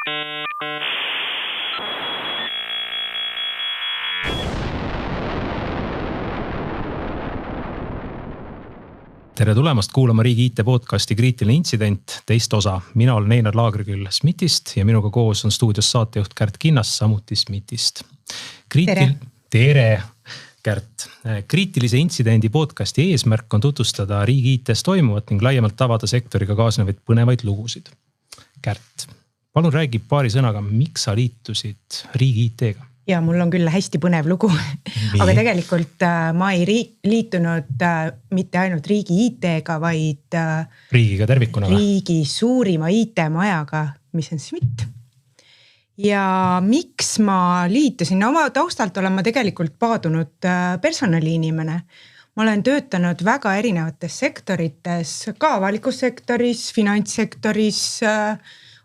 Tere tulemast kuulama Riigi IT podcasti Kriitiline intsident, teist osa. Mina olen Einar Laagreküll SMITist ja minuga koos on stuudios saatejuht Kärt Kinnas, samuti SMITist. Tere, Kärt. Kriitilise intsidendi podcasti eesmärk on tutvustada Riigi ITs toimuvat ning laiemalt avada sektoriga kaasnevaid põnevaid lugusid. Kärt, palun räägi paari sõnaga, miks sa liitusid Riigi IT-ga? Ja mul on küll hästi põnev lugu, aga tegelikult ma ei liitunud mitte ainult Riigi IT-ga, vaid riigiga tervikuna või? Riigi suurima IT-majaga, mis on SMIT. Ja miks ma liitusin? Oma taustalt olen ma tegelikult paadunud personaliinimene. Ma olen töötanud väga erinevates sektorites, ka avalikus sektoris, finantssektoris,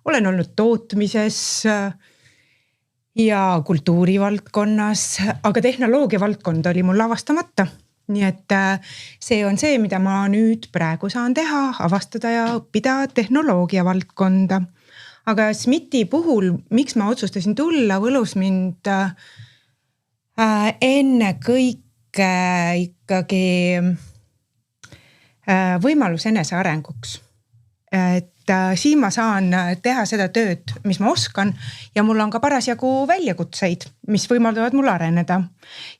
olen olnud tootmises ja kultuurivaldkonnas, aga tehnoloogia valdkond oli mul avastamata. Nii et see on see, mida ma nüüd praegu saan teha, avastada ja õppida tehnoloogia valdkonda. Aga SMIT-i puhul, miks ma otsustasin tulla, võlus mind enne kõike ikkagi võimalus enese arenguks. Et siin ma saan teha seda tööd, mis ma oskan ja mul on ka parasjagu väljakutseid, mis võimaldavad mul areneda.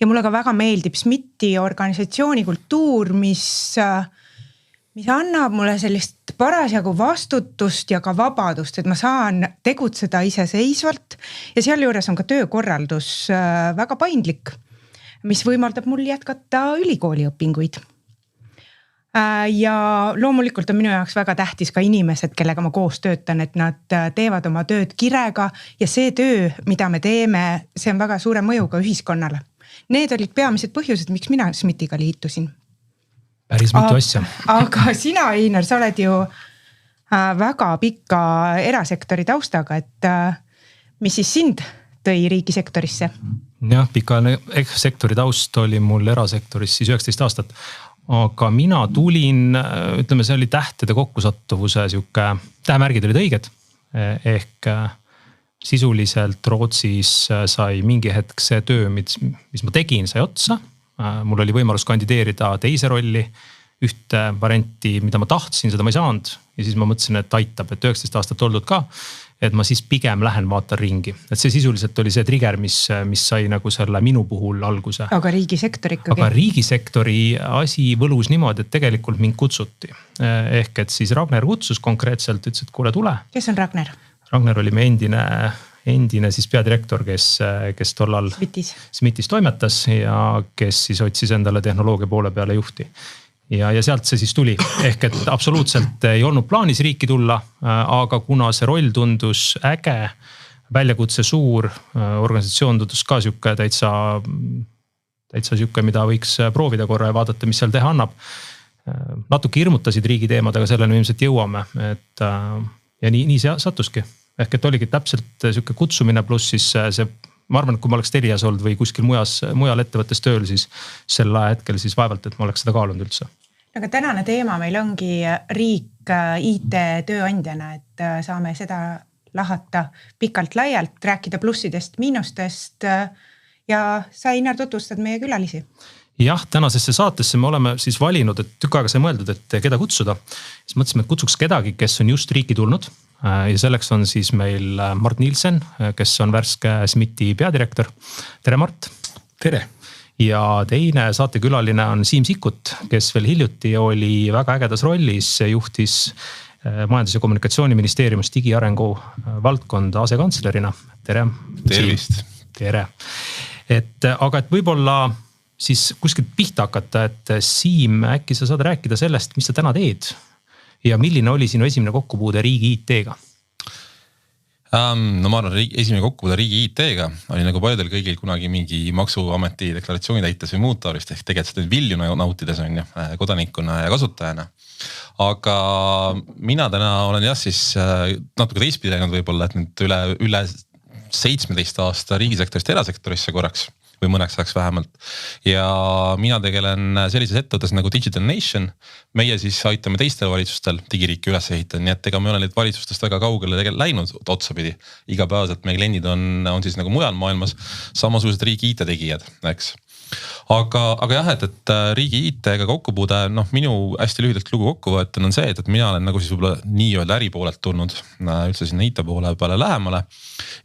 Ja mulle ka väga meeldib SMIT-i organisatsiooni kultuur, mis annab mulle sellist parasjagu vastutust ja ka vabadust, et ma saan tegutseda iseseisvalt ja seal juures on ka töökorraldus väga paindlik, mis võimaldab mul jätkata ülikooli õpinguid. Ja loomulikult on minu jaoks väga tähtis ka inimesed, kellega ma koos töötan, et nad teevad oma tööd kirega ja see töö, mida me teeme, see on väga suure mõjuga ühiskonnale. Need olid peamised põhjused, miks mina SMIT-iga liitusin. Päris mitu asja. Aga sina, Einar, sa oled ju väga pika erasektori taustaga, et mis siis sind tõi riigisektorisse? Jah, pikaajaline sektori taust oli mul erasektoris siis 19 aastat. Aga mina tulin, ütleme, see oli tähtede kokkusattuvuse tähemärgid olid õiged. Ehk sisuliselt Rootsis sai mingi hetk see töö, mis ma tegin, sai otsa. Mul oli võimalus kandideerida teise rolli, ühte varianti, mida ma tahtsin, seda ma ei saanud. Ja siis ma mõtlesin, et aitab, et 19 aastat oldud ka, et ma siis pigem lähen vaatan ringi. Et see sisuliselt oli see trigger, mis sai nagu selle minu puhul alguse. Aga riigisektor ikkagi? Aga riigisektori asi võlus niimoodi, et tegelikult mind kutsuti. Ehk et siis Ragnar kutsus konkreetselt, ütles, et kuule tule. Kes on Ragnar? Ragnar oli me endine siis peadirektor, kes tollal SMITis toimetas ja kes siis otsis endale tehnoloogia poole peale juhti. Ja sealt see siis tuli. Ehk et absoluutselt ei olnud plaanis riiki tulla, aga kuna see roll tundus äge, väljakutse suur, organisatsioon tundus ka täitsa siuke, mida võiks proovida korra ja vaadata, mis seal teha annab. Natuke hirmutasid riigi teemad, aga selleni ilmselt jõuame. Ja nii see sattuski. Ehk et oligi täpselt siuke kutsumine pluss siis see, ma arvan, et kui ma oleks Telias olnud või kuskil mujal ettevõttes tööl, siis sel hetkel siis vaevalt, et ma oleks seda kaalunud üldse. Aga tänane teema meil ongi riik IT tööandjana, et saame seda lahata pikalt laialt, rääkida plussidest, miinustest ja sa, Einar, tutvustad meie külalisi. Jah, tänasesse saatesse me oleme siis valinud, et tükk aega sai mõeldud, et keda kutsuda. Siis mõtlesime, et kutsuks kedagi, kes on just riiki tulnud. Ja selleks on siis meil Mart Nielsen, kes on värske SMIT-i peadirektor. Tere, Mart! Tere! Ja teine saatekülaline on Siim Sikkut, kes veel hiljuti oli väga ägedas rollis, juhtis Majandus- ja Kommunikatsiooniministeeriumis digiarengu valdkonda asekantslerina. Tere! Tervist! Tere! Aga et võib-olla siis kuskilt pihta hakata, et Siim, äkki sa saad rääkida sellest, mis sa täna teed ja milline oli sinu esimene kokkupuude riigi IT-ga? No ma arvan, esimene kokkupuude riigi IT-ga oli nagu paljudel kõigil kunagi mingi maksuameti deklaratsiooni täites või muud taolist, ehk tegelikult seda vilju nautides on ju, kodanikuna ja kasutajana. Aga mina täna olen siis natuke teistpidi läinud võib-olla, et nüüd üle 17 aasta riigisektorist erasektorisse korraks või mõneks ajaks vähemalt. Ja mina tegelen sellises ettevõttes nagu Digital Nation. Meie siis aitame teistel valitsustel digiriiki üles ehitada, nii et ega me ei ole neid valitsustest väga kaugele läinud otsapidi. Igapäevaselt meie kliendid on siis nagu mujal maailmas samasugused riigi IT tegijad, eks. Aga jah, et riigi IT-ga kokkupuude, minu hästi lühidalt lugu kokkuvõetan on see, et mina olen nagu siis võib-olla nii-öelda äripoolelt tulnud üldse sinna IT poole peale lähemale.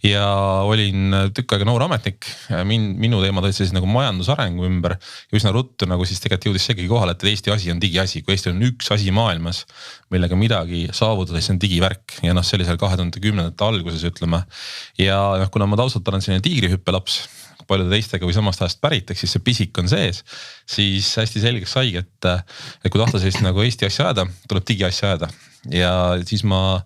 Ja olin tükk aega noor ametnik, minu teemad olid siis nagu majandusarengu ümber ja üsna ruttu nagu siis tegelikult jõudis seegi kohale, et Eesti asi on digiasi, kui Eesti on üks asi maailmas, millega midagi saavutada, siis on digivärk ja see oli seal 2010ndate alguses ütleme. Ja kuna ma taustalt olen selline tiigrihüppelaps, paljude teistega või samast ajast pärit, eks siis see pisik on sees, siis hästi selgeks saigi, et kui tahta sellist nagu Eesti asja ajada, tuleb digiasja ajada. Ja siis ma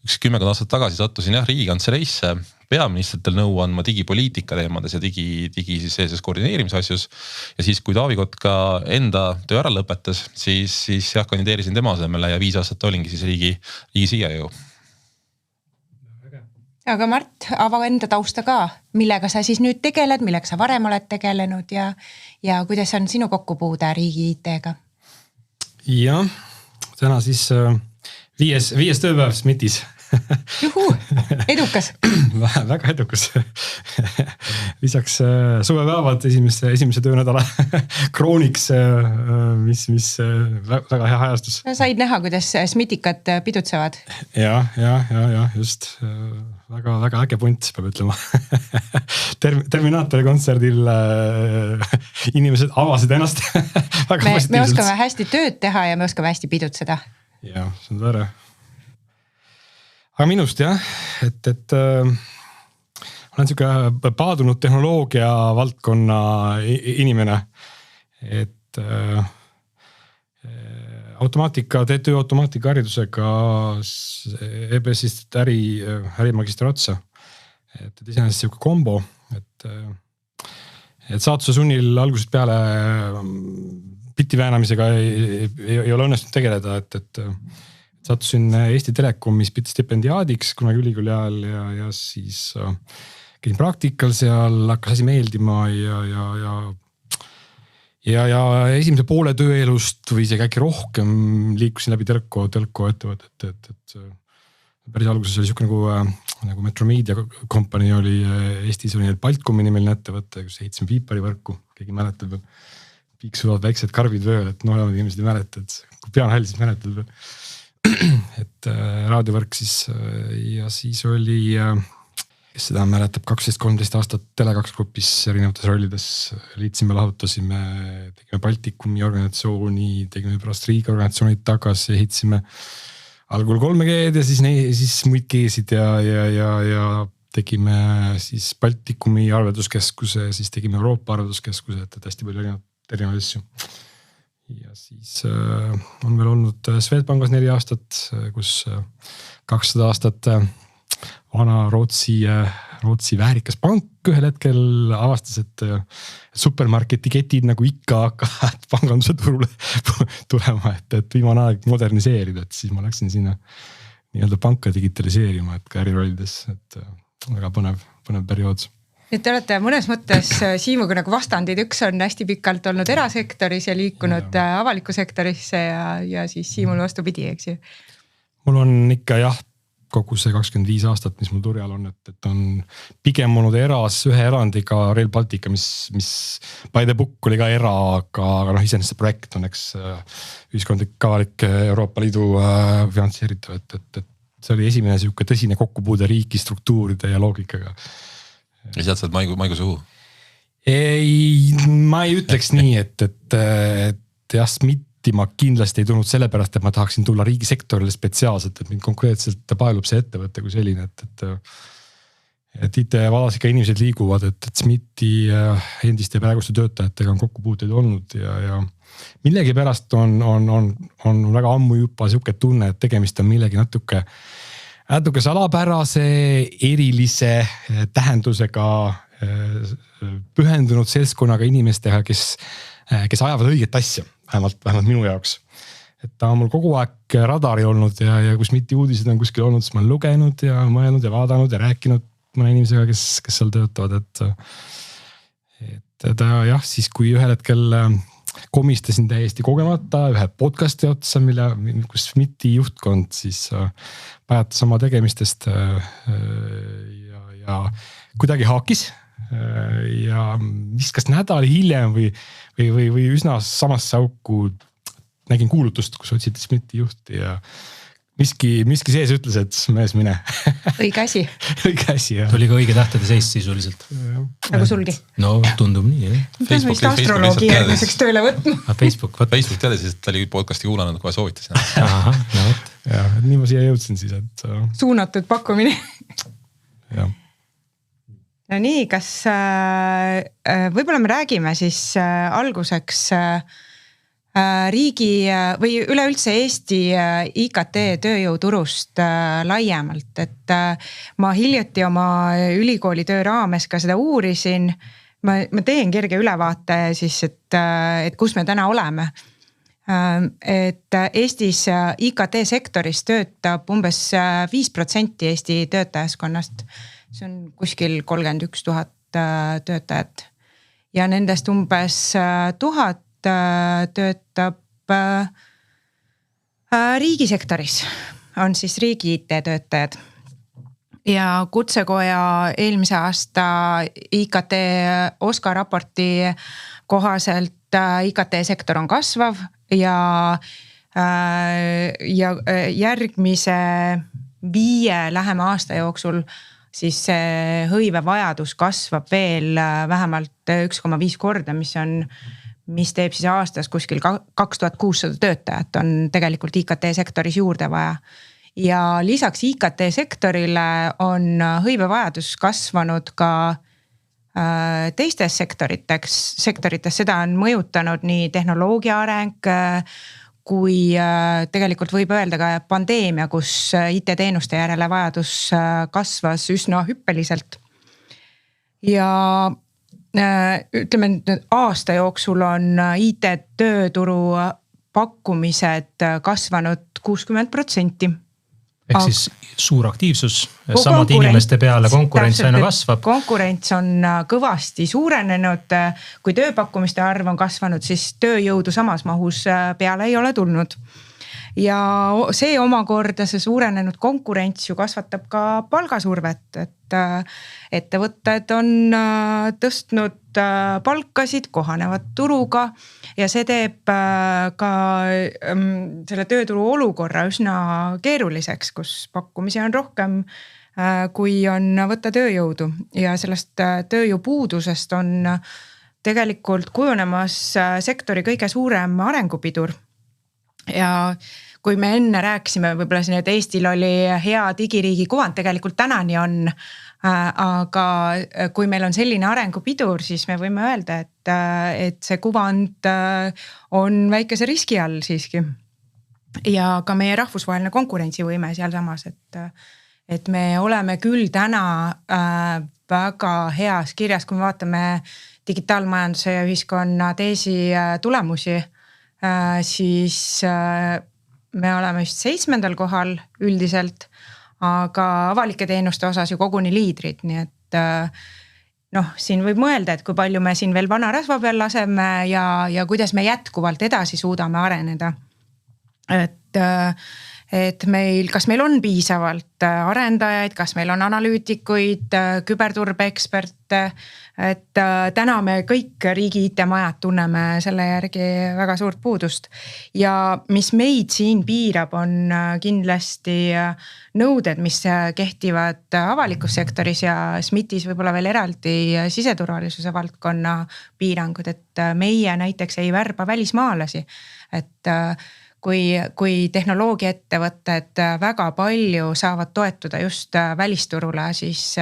10 aastat tagasi sattusin Riigikantseleisse peaministritel nõu andma digipoliitika teemades ja digi siis sellises koordineerimise asjus. Ja siis, kui Taavi Kotka enda töö ära lõpetas, siis kandideerisin tema asemele ja 5 aastat olingi siis riigi CEO. Aga Mart, ava enda tausta ka, millega sa siis nüüd tegeled, millega sa varem oled tegelenud ja kuidas on sinu kokkupuude riigi IT-ga? Jah, täna siis 5. tööpäev SMITis. Juhu, edukas. Väga edukas. Lisaks suvepäevad esimese töönädala krooniks, mis väga hea hajastus. Said näha, kuidas SMITikad pidutsevad? Ja, just. Väga äge punt, peab ütlema. Terminaatori kontserdil inimesed avasid ennast väga positiivselt. Me oskame hästi tööd teha ja me oskame hästi pidutseda. Ja, see on tore. Aga minust jah, et olen siuke paadunud tehnoloogia valdkonna inimene, et töö automaatika haridusega EBS-ist ärimagistri otsa. Et iseenesest siuke kombo, et saatuse sunnil algusest peale bitti väänamisega ei ole õnnestunud tegeleda, et sattusin Eesti Telekomis stipendiaadiks kunagi ülikooli ajal ja siis käisin praktikal seal, hakkas asi meeldima ja esimese poole tööelust või isegi äkki rohkem liikusin läbi telko ettevõtet, et päris alguses oli siuke nagu Metromedia Company oli Eestis oli Baltcomi nimeline ettevõte, kus ehitasime viiparivõrku, keegi mäletab, piiksuvad väiksed karbid vööl, et nooremad inimesed ei mäleta, et kui pean häll, siis mäletad. Et raadiovõrk siis ja siis oli, kes seda mäletab 12-13 aastat Tele2 grupis erinevates rollides liitsime, lahutasime, tegime Baltikumi organisatsiooni, tegime pärast riigiorganisatsioonid tagasi, ehitasime algul 3G-d ja siis muid G-sid ja tegime siis Baltikumi arvelduskeskuse, siis tegime Euroopa arvelduskeskuse, et hästi palju erinevaid asju. Ja siis on veel olnud Swedbankis 4 aastat, kus 200 aastat vana Rootsi väärikas pank ühel hetkel avastas, et supermarketi ketid nagu ikka hakkavad panganduse turule tulema, et viimane aeg moderniseerida, et siis ma läksin sinna nii-öelda panka digitaliseerima, et ka ärirollides, et väga põnev periood. Nüüd te olete mõnes mõttes Siimuga nagu vastandid, üks on hästi pikalt olnud erasektoris ja liikunud avaliku sektorisse ja siis Siimul vastupidi, eks ju? Mul on ikka jah, kogu see 25 aastat, mis mul turjal on, et on pigem olnud eras ühe erandiga Rail Baltica, mis by the book oli ka aga iseenesest see projekt on ühiskondlik avalik Euroopa Liidu finantseeritav, et see oli esimene siuke tõsine kokkupuude riigi struktuuride ja loogikaga. Ja sealt saad maigu suhu? Ei, ma ei ütleks nii, et jah, SMITi ma kindlasti ei tulnud sellepärast, et ma tahaksin tulla riigisektorile spetsiaalselt, et mind konkreetselt paelub see ettevõte kui selline, et IT-valas ikka inimesed liiguvad, et SMITi endiste ja praeguste töötajatega on kokkupuuteid olnud ja millegi pärast on väga ammu juba siuke tunne, et tegemist on millegi natuke salapärase, erilise tähendusega pühendunud seltskonnaga inimestega, kes ajavad õiget asja, vähemalt minu jaoks. Et ta on mul kogu aeg radari olnud ja kus mitte uudised on kuskil olnud, siis ma olen lugenud ja mõelnud ja vaadanud ja rääkinud mõne inimesega, kes seal töötavad, et ta jah, siis kui ühel hetkel komistasin täiesti kogemata ühe podcast'i otsa, kus SMIT-i juhtkond siis pajatas oma tegemistest ja kuidagi haakis ja viskas nädal hiljem või üsna samasse auku nägin kuulutust, kus otsiti SMIT-i juhti ja miski sees ütles, et mees mine. Õige asi. Õige asi, jah. Tuli ka õige tähtede seis sisuliselt. Nagu sulgi. No tundub nii, jah. Facebook astroloogi järgmiseks tööle võtma. Facebook teadis, et ta oli podcasti kuulanud, kohe soovitas. Aha, no võt. Ja, nii ma siia jõudsin siis, et... Suunatud pakkumine. Jah. No nii, kas võib-olla me räägime siis alguseks riigi või üleüldse Eesti IKT tööjõuturust laiemalt, et ma hiljuti oma ülikooli töö raames ka seda uurisin. Ma teen kerge ülevaate siis, et kus me täna oleme. Et Eestis IKT sektoris töötab umbes 5% Eesti töötajaskonnast. See on kuskil 31 000 töötajat ja nendest umbes 1000 töötab riigisektoris, on siis riigi IT-töötajad. Ja Kutsekoja eelmise aasta IKT OSKA raporti kohaselt IKT sektor on kasvav ja järgmise 5 lähema aasta jooksul siis see hõive vajadus kasvab veel vähemalt 1,5 korda, mis teeb siis aastas kuskil 2600 töötajat on tegelikult IKT sektoris juurde vaja. Ja lisaks IKT sektorile on hõivevajadus kasvanud ka teistes sektorites, seda on mõjutanud nii tehnoloogia areng kui tegelikult võib öelda ka pandeemia, kus IT-teenuste järele vajadus kasvas üsna hüppeliselt. Ja ütleme, aasta jooksul on IT-tööturu pakkumised kasvanud 60%. Ehk siis suur aktiivsus, samad inimeste peale konkurents aina kasvab. Konkurents on kõvasti suurenenud, kui tööpakkumiste arv on kasvanud, siis tööjõudu samas mahus peale ei ole tulnud. Ja see omakorda, see suurenenud konkurents ju kasvatab ka palgasurvet, et ettevõtted on tõstnud palkasid, kohanevad turuga ja see teeb ka selle tööturu olukorra üsna keeruliseks, kus pakkumisi on rohkem kui on võtta tööjõudu ja sellest tööjõupuudusest on tegelikult kujunemas sektori kõige suurem arengupidur. Ja kui me enne rääkisime võib-olla siin, et Eestil oli hea digiriigi kuvand, tegelikult tänani on, aga kui meil on selline arengupidur, siis me võime öelda, et see kuvand on väikese riski all siiski. Ja ka meie rahvusvaheline konkurentsivõime seal samas, et me oleme küll täna väga heas kirjas, kui me vaatame digitaalmajanduse ja ühiskonna teesi tulemusi, siis me oleme just 7. kohal üldiselt, aga avalike teenuste osas ju koguni liidrid, nii et siin võib mõelda, et kui palju me siin veel vana rasva peal laseme ja kuidas me jätkuvalt edasi suudame areneda. Et kas meil on piisavalt arendajaid, kas meil on analüütikuid, küberturbeeksperte, et täna me kõik riigi IT-majad tunneme selle järgi väga suurt puudust. Ja mis meid siin piirab, on kindlasti nõuded, mis kehtivad avalikus sektoris ja SMIT-is võib-olla veel eraldi siseturvalisuse valdkonna piirangud, et meie näiteks ei värba välismaalasi, et kui tehnoloogiaettevõtted väga palju saavad toetuda just välisturule, siis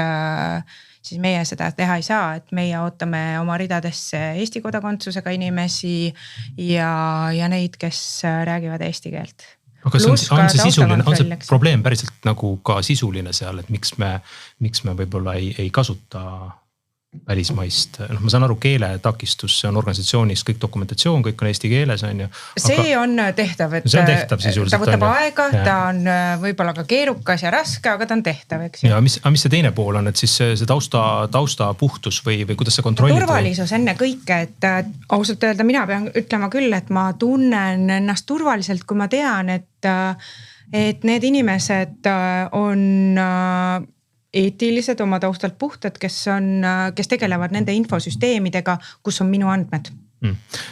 meie seda teha ei saa, et meie ootame oma ridadesse Eesti kodakondsusega inimesi ja neid, kes räägivad eesti keelt. Aga on see probleem päriselt nagu ka sisuline seal, et miks me võib-olla ei kasuta välismaist, ma saan aru, keeletakistus, see on organisatsioonis kõik dokumentatsioon, kõik on eesti keeles, on ju. See on tehtav, et see on tehtav sisuliselt. Ta võtab aega, ta on võib-olla ka keerukas ja raske, aga ta on tehtav, eks. Ja mis see teine pool on, et siis see tausta puhtus või kuidas see kontrollid? Turvalisus enne kõike, et ausalt öelda, mina pean ütlema küll, et ma tunnen ennast turvaliselt, kui ma tean, et need inimesed on eetilised, oma taustalt puhtad, kes tegelevad nende infosüsteemidega, kus on minu andmed.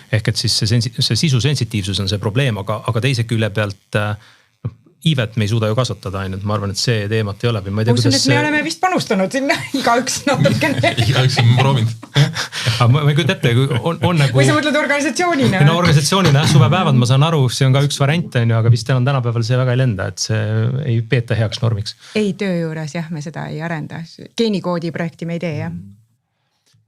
Ehk et siis see sisu sensitiivsus on see probleem, aga teise külje pealt iivet me ei suuda ju kasvatada ainult, ma arvan, et see teemat ei ole. Ma usun, et me oleme vist panustanud sinna igaüks natukene. Igaüks on proovinud. Ma ei kujuta ette, on nagu... Või sa mõtled organisatsioonina? No organisatsioonina, suvepäevad, ma saan aru, see on ka üks variant, aga vist enam tänapäeval see väga ei lenda, et see ei peeta heaks normiks. Ei, töö juures jah, me seda ei arenda. Geenikoodi projekti me ei tee, jah.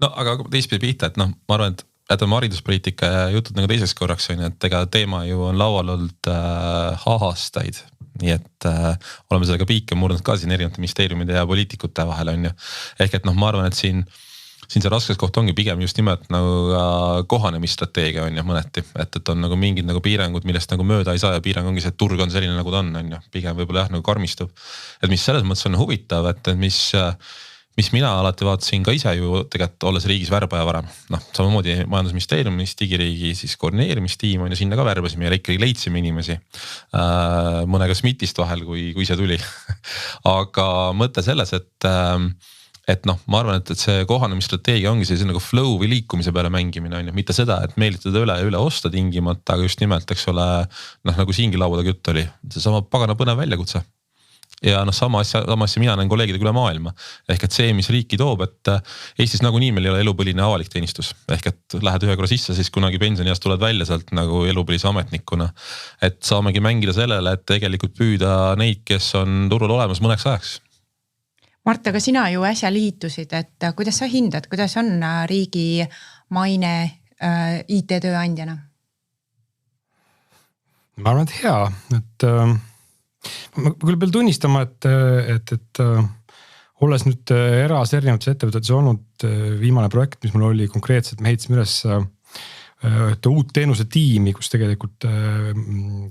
No aga teistpidi pihta, et ma arvan, et jätame hariduspoliitika ja jutud nagu teiseks korraks on, et ega teema ju on laual olnud aastaid. Nii et oleme sellega piike murnud ka siin erinevate ministeeriumide ja poliitikute vahel on ju. Ehk et ma arvan, et siin see raskes koht ongi pigem just nimelt nagu kohanemisstrateegia on ju mõneti. Et on nagu mingid nagu piirangud, millest nagu mööda ei saa ja piirang ongi see, et turg on selline nagu ta on ju. Pigem võib-olla jah nagu karmistub. Et mis selles mõttes on huvitav, et mis mina alati vaatasin ka ise ju tegelikult olles riigis värbaja varem. Samamoodi majandusministeeriumis, digiriigi siis koordineerimistiim on ja sinna ka värbasime ja ikkagi leidsime inimesi. Mõnega SMITist vahel, kui see tuli. Aga mõte selles, et ma arvan, et see kohanemisstrateegia ongi see nagu flow või liikumise peale mängimine on ju. Mitte seda, et meelitada üle osta tingimata, aga just nimelt, eks ole, nagu siingi lauaga jutt oli. See sama pagana põnev väljakutse. Ja sama asja mina näen kolleegidega üle maailma. Ehk et see, mis riiki toob, et Eestis nagunii meil ei ole elupõline avalik teenistus. Ehk et lähed ühe korra sisse, siis kunagi pensioniast tuled välja sealt nagu elupõlise ametnikuna. Et saamegi mängida sellele, et tegelikult püüda neid, kes on turul olemas mõneks ajaks. Mart, aga sina ju äsja liitusid, et kuidas sa hindad, kuidas on riigi maine IT-tööandjana? Ma arvan, et hea, et ma küll peal tunnistama, et olles nüüd eras erinevates ettevõtetes olnud viimane projekt, mis mul oli konkreetselt, me heitsime üles uut teenuse tiimi, kus tegelikult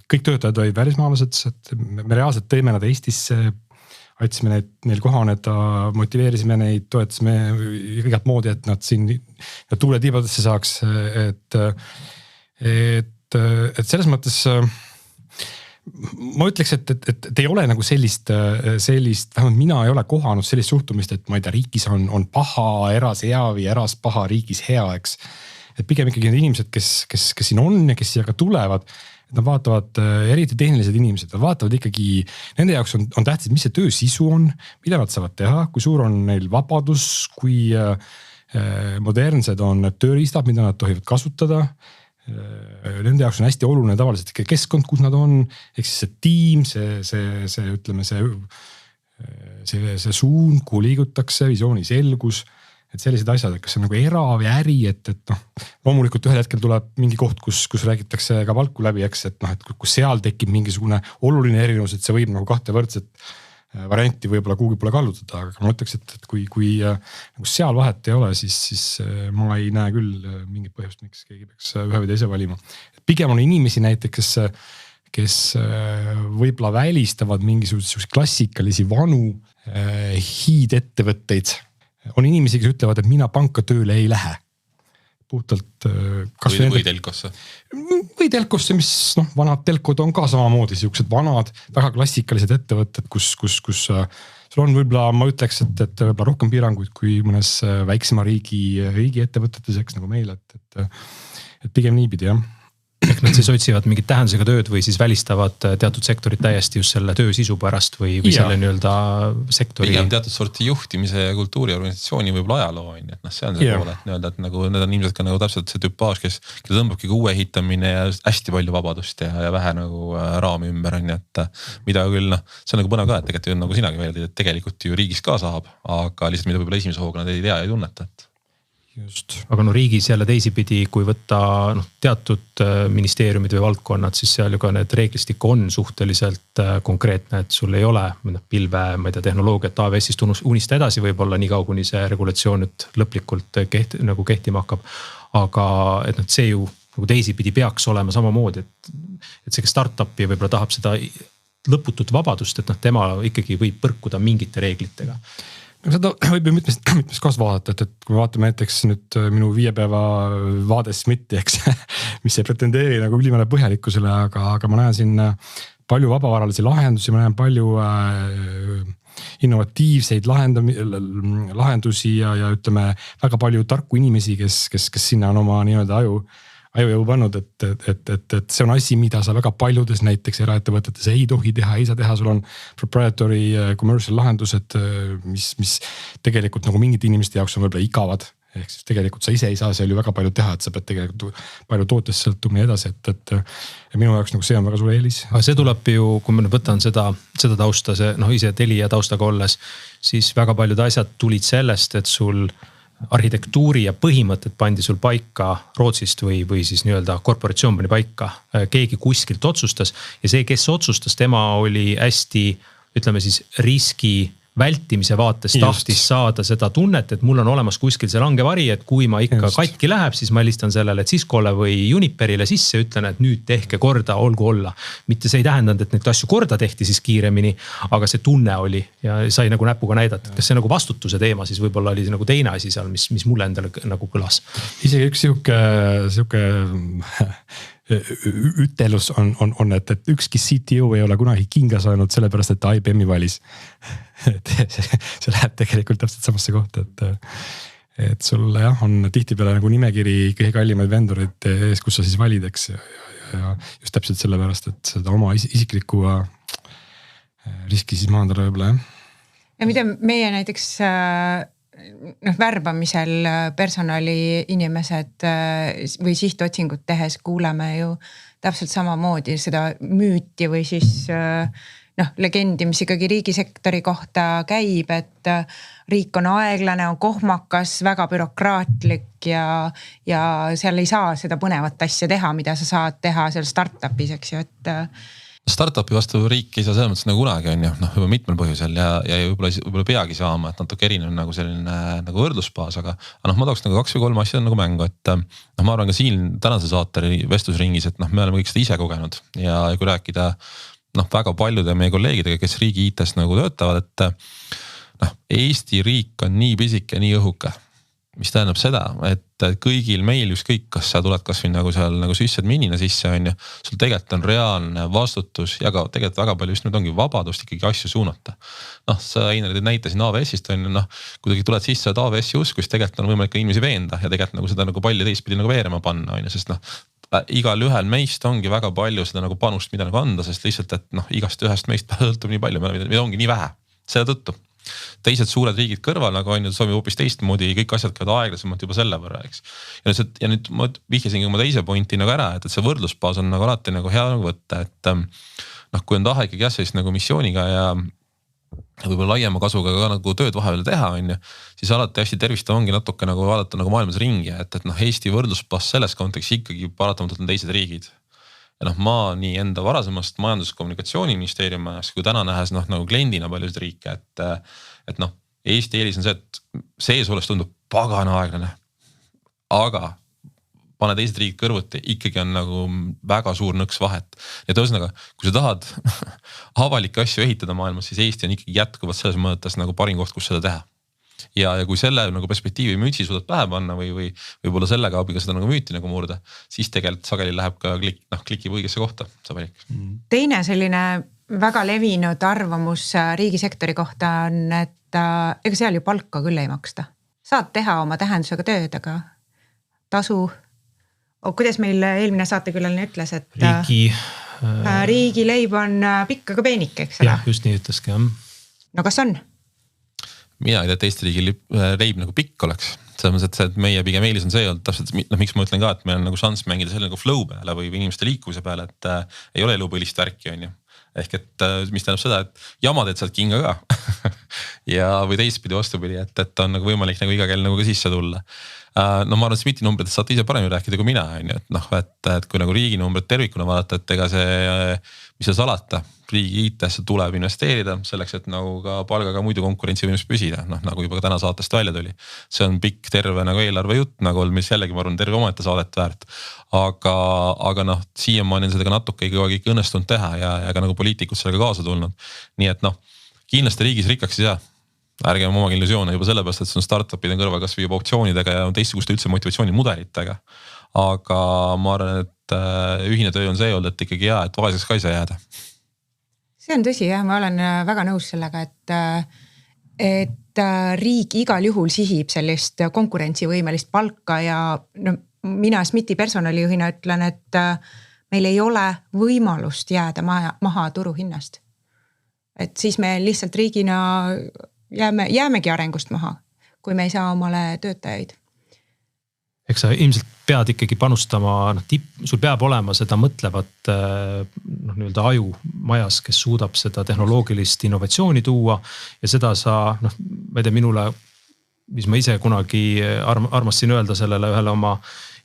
kõik töötajad olid välismaalased, et me reaalselt tõime nad Eestisse, aitasime neil kohaneda, motiveerisime neid, toetasime igat moodi, et nad siin tuule tiibadesse saaks, et selles mõttes ma ütleks, et ei ole nagu sellist, vähemalt mina ei ole kohanud sellist suhtumist, et ma ei tea, riigis on paha, eras hea või eras paha, riigis hea, eks. Et pigem ikkagi need inimesed, kes siin on ja kes siia ka tulevad, et nad vaatavad, eriti tehnilised inimesed, nad vaatavad ikkagi, nende jaoks on tähtis, mis see töö sisu on, mida nad saavad teha, kui suur on neil vabadus, kui modernsed on tööriistad, mida nad tohivad kasutada. Nende jaoks on hästi oluline tavaliselt keskkond, kus nad on, ehk siis see tiim, see ütleme, see suund, kuhu liigutakse, visiooni selgus, et sellised asjad, et kas see on nagu era või äri, et loomulikult ühel hetkel tuleb mingi koht, kus räägitakse ka palku läbi, eks, et kus seal tekib mingisugune oluline erinevus, et see võib nagu kahte võrdset varianti võib-olla kuhugi pole kallutada, aga ma ütleks, et kui nagu seal vahet ei ole, siis ma ei näe küll mingit põhjust, miks keegi peaks ühe või teise valima. Pigem on inimesi näiteks, kes võib-olla välistavad mingisuguse klassikalisi vanu hiidettevõtteid. On inimesi, kes ütlevad, et mina panka tööle ei lähe. Puhtalt või telkosse. Või telkosse, mis vanad telkod on ka samamoodi siuksed vanad, väga klassikalised ettevõtted, kus sul on võib-olla, ma ütleks, et võib-olla rohkem piiranguid kui mõnes väiksema riigi ettevõtetes, eks nagu meil, et pigem niipidi, jah. Ehk nad siis otsivad mingit tähendusega tööd või siis välistavad teatud sektorit täiesti just selle töö sisu pärast või selle nii-öelda sektori. Pigem teatud sorti juhtimise ja kultuuriorganisatsiooni võib-olla ajaloo on, et see on see poole, et nii-öelda, et nagu need on inimesed ka nagu täpselt see tüpaaž, kes tõmbabki ka uue ehitamine ja hästi palju vabadust ja vähe nagu raami ümber on, et mida küll, see on nagu põnev ka, et tegelikult nagu sinagi välja, et tegelikult ju riigis ka saab, aga lihtsalt mida võib-olla esimese hooga nad ei tea ja ei tunneta, et. Just. Aga no riigis jälle teisipidi, kui võtta teatud ministeeriumid või valdkonnad, siis seal ju ka need reeglistik on suhteliselt konkreetne, et sul ei ole pilve, ma ei tea, tehnoloogiat AWS-ist unista edasi võib-olla nii kaua, kuni see regulatsioon nüüd lõplikult kehtima hakkab. Aga et see ju nagu teisipidi peaks olema samamoodi, et see startupi võib-olla tahab seda lõputut vabadust, et tema ikkagi võib põrkuda mingite reeglitega. Seda võib ju mitmes kohas vaadata, et kui me vaatame näiteks nüüd minu 5 päeva vaade SMIT-i, eks, mis ei pretendeeri nagu ülimale põhjalikkusele, aga ma näen siin palju vabavaralisi lahendusi, ma näen palju innovatiivseid lahendusi ja ütleme väga palju tarku inimesi, kes sinna on oma nii-öelda aju pannud, et see on asi, mida sa väga paljudes näiteks eraettevõtetes ei tohi teha, ei saa teha, sul on proprietary commercial lahendused, mis tegelikult nagu mingite inimeste jaoks on võib-olla igavad. Ehk siis tegelikult sa ise ei saa seal ju väga palju teha, et sa pead tegelikult palju tootest sõltuma ja edasi, et minu jaoks nagu see on väga suur eelis. Aga see tuleb ju, kui ma võtan seda tausta, see ise Telia taustaga olles, siis väga paljud asjad tulid sellest, et sul arhitektuuri ja põhimõtted pandi sul paika Rootsist või siis nii-öelda korporatsioon pani paika. Keegi kuskilt otsustas ja see, kes otsustas, tema oli hästi, ütleme siis riski vältimise vaates tahtis saada seda tunnet, et mul on olemas kuskil see langevari, et kui ma ikka katki läheb, siis ma helistan sellele Ciscole või Juniperile sisse, ütlen, et nüüd tehke korda, olgu olla. Mitte see ei tähendanud, et neid asju korda tehti siis kiiremini, aga see tunne oli ja sai nagu näpuga näidata, kas see nagu vastutuse teema siis võib-olla oli nagu teine asi seal, mis mulle endale nagu kõlas. Isegi üks sihuke ütelus on, et ükski CTO ei ole kunagi kinga saanud sellepärast, et ta IBM-i valis. See läheb tegelikult täpselt samasse kohta, et sul on tihtipeale nagu nimekiri kõige kallimaid vendorid ees, kus sa siis valid, eks. Ja just täpselt sellepärast, et seda oma isiklikku riski siis maandada võib-olla. Ja mida meie näiteks värbamisel personali inimesed või sihtotsingut tehes kuuleme ju täpselt samamoodi seda müüti või siis legendi, mis ikkagi riigisektori kohta käib, et riik on aeglane, on kohmakas, väga bürokraatlik ja seal ei saa seda põnevat asja teha, mida sa saad teha seal startupis, eks ju, et Startupi vastu riik ei saa selles mõttes nagu kunagi on ju, juba mitmel põhjusel ja võib-olla peagi saama, et natuke erinev nagu selline nagu võrdlusbaas, aga ma tooks nagu 2 või 3 asja nagu mängu, et ma arvan ka siin tänase saate vestlusringis, et me oleme kõik seda ise kogenud ja kui rääkida väga paljude meie kolleegidega, kes riigi IT-s nagu töötavad, et Eesti riik on nii pisike, nii õhuke, mis tähendab seda, et kõigil meil ükskõik, kas sa tuled kas või nagu seal nagu sissedminina sisse on ju, sul tegelikult on reaalne vastutus ja ka tegelikult väga palju just nüüd ongi vabadust ikkagi asju suunata. Sa Einar näitasin AWS-ist on ju, kuidagi tuled sisse, et AWS-i usku, siis tegelikult on võimalik ka inimesi veenda ja tegelikult nagu seda nagu palli teistpidi nagu veerema panna on ju, sest igal ühel meist ongi väga palju seda nagu panust, mida nagu anda, sest lihtsalt, et igast ühest meist sõltub nii palju, mida ongi nii vähe, selle tõttu. Teised suured riigid kõrval, nagu on ju, soovib hoopis teistmoodi, kõik asjad käivad aeglasemalt juba selle võrra, eks. Ja nüüd ma vihjasin oma teise pointi nagu ära, et see võrdlusbaas on nagu alati nagu hea nagu võtta, et kui on taha ikkagi sellist nagu missiooniga ja võib-olla laiema kasuga ka nagu tööd vahepeal teha, on ju, siis alati hästi tervistav ongi natuke nagu vaadata nagu maailmas ringi, et Eesti võrdlusbaas selles kontekstis ikkagi paratamatult on teised riigid. Ja ma nii enda varasemast majandus- ja kommunikatsiooniministeeriumist, kui täna nähes nagu kliendina paljusid riike, et Eesti eelis on see, et sees olles tundub pagana aeglane, aga pane teised riigid kõrvuti, ikkagi on nagu väga suur nõks vahet. Ja tõusnaga, kui sa tahad avalikke asju ehitada maailmas, siis Eesti on ikkagi jätkuvalt selles mõttes nagu parim koht, kus seda teha. Ja kui selle nagu perspektiivi mütsi suudad pähe panna või võib-olla sellega abiga seda nagu müüti nagu murda, siis tegelikult sageli läheb ka klikib õigesse kohta see valik. Teine selline väga levinud arvamus riigisektori kohta on, et ega seal ju palka küll ei maksta. Saad teha oma tähendusega tööd, aga tasu, kuidas meil eelmine saatekülaline ütles, et riigi leib on pikk, aga peenik, eks ole? Jah, just nii ütleski, jah. No kas on? Mina ei tea, et Eesti riigi leib nagu pikk oleks. Selles mõttes, et meie pigem eelis on see olnud täpselt, miks ma ütlen ka, et meil on nagu šanss mängida selle nagu flow peale või inimeste liikuvuse peale, et ei ole elupõlist värki on ju. Ehk et mis tähendab seda, et jama teed sealt kinga ka ja, või teistpidi vastupidi, et on nagu võimalik nagu iga kell nagu ka sisse tulla. No ma arvan, et SMIT-i numbritest saate ise paremini rääkida kui mina, on ju, et noh, et kui nagu riigi numbrid tervikuna vaadata, et ega see, mis seal salata, riigi IT-sse tuleb investeerida selleks, et nagu ka palgaga muidu konkurentsivõimes püsida, noh nagu juba ka täna saatest välja tuli. See on pikk terve nagu eelarve jutt nagu olnud, mis jällegi ma arvan terve omaette saadet väärt. Aga noh, siiamaani on seda ka natuke kõik õnnestunud teha ja ka nagu poliitikud sellega kaasa tulnud. Nii et noh, kindlasti riigis rikkaks ei saa. Ärgem omagi illusioone juba sellepärast, et see on startupide kõrval kas või juba optsioonidega ja teistsuguste üldse motivatsioonimudelitega. Aga ma arvan, et ühine töö on see olnud, et ikkagi et vaeseks ka ei saa jääda. See on tõsi jah, ma olen väga nõus sellega, et riik igal juhul sihib sellist konkurentsivõimelist palka ja no, mina SMIT-i personalijuhina ütlen, et meil ei ole võimalust jääda maha turuhinnast. Et siis me lihtsalt riigina jäämegi arengust maha, kui me ei saa omale töötajaid. Eks sa ilmselt pead ikkagi panustama, sul peab olema seda mõtlevat nii-öelda aju majas, kes suudab seda tehnoloogilist innovatsiooni tuua ja seda sa, ma ei tea, minule, mis ma ise kunagi armastasin öelda sellele ühele oma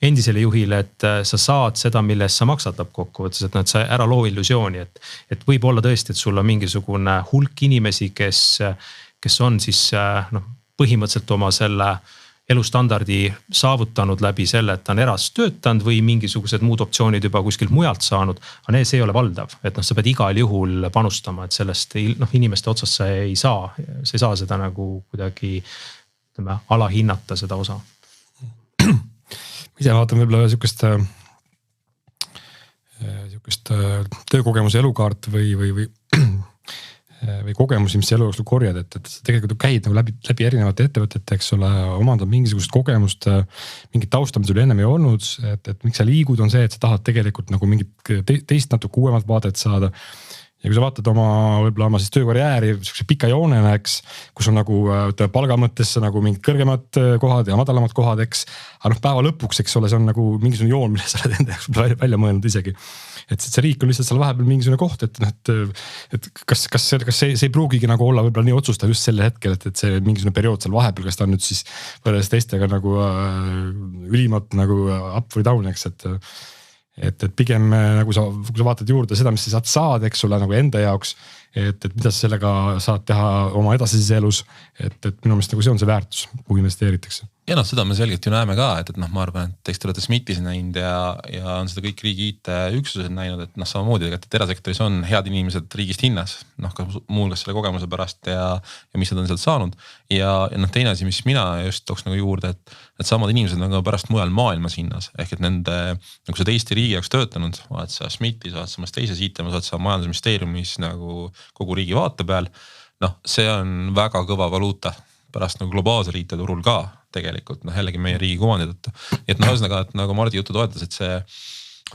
endisele juhile, et sa saad seda, millest sa maksad lõppkokkuvõttes, et sa ära loo illusiooni, et võib olla tõesti, et sul on mingisugune hulk inimesi, kes on siis põhimõtteliselt oma selle elustandardi saavutanud läbi selle, et ta on eras töötanud või mingisugused muud optsioonid juba kuskilt mujalt saanud. Aga see ei ole valdav, et sa pead igal juhul panustama, et sellest inimeste otsast sa ei saa seda nagu kuidagi alahinnata seda osa. Ise vaatan võib-olla sihukest töökogemuse elukaart või kogemusi, mis elu jooksul korjad, et tegelikult käid nagu läbi erinevate ettevõtete, eks ole, omandad mingisugust kogemust, mingit tausta, mis sul ennem ei olnud, et miks sa liigud, on see, et sa tahad tegelikult nagu mingit teist natuke uuemat vaadet saada. Ja kui sa vaatad võib-olla oma siis töökarjääri pika joonena, eks, kus on nagu palga mõttes nagu mingid kõrgemad kohad ja madalamad kohad, eks. Aga päeva lõpuks, eks ole, see on nagu mingisugune joon, mille sa oled enda jaoks välja mõelnud isegi. Et see riik on lihtsalt seal vahepeal mingisugune koht, et kas see ei pruugigi nagu olla võib-olla nii otsustav just sel hetkel, et see mingisugune periood seal vahepeal, kas ta on nüüd siis võrreldes teistega nagu ülimalt nagu up või down, eks, et pigem nagu kui sa vaatad juurde seda, mis sa saad, eks ole, nagu enda jaoks, et mida sa sellega saad teha oma edasises elus, et minu meelest nagu see on see väärtus, kuhu investeeritakse. Ja seda me selgelt ju näeme ka, et ma arvan, et teist olete SMIT-is näinud ja on seda kõik riigi IT-üksused näinud, et samamoodi, et erasektoris on head inimesed riigist hinnas, ka muuhulgas selle kogemuse pärast ja mis nad on sealt saanud. Ja teine asi, mis mina just tooks nagu juurde, et samad inimesed on ka pärast mujal maailmas hinnas, ehk et nende, nagu sa Eesti riigi jaoks töötanud, oled sa SMIT-is, oled sa mõnes teises IT-mas, oled sa majandusministeeriumis nagu kogu riigi vaate peal. See on väga kõva valuuta pärast nagu globaalsel IT-turul ka tegelikult, jällegi meie riigi kuvandi tõttu. Et ühesõnaga, et nagu Mardi jutu toetas, et see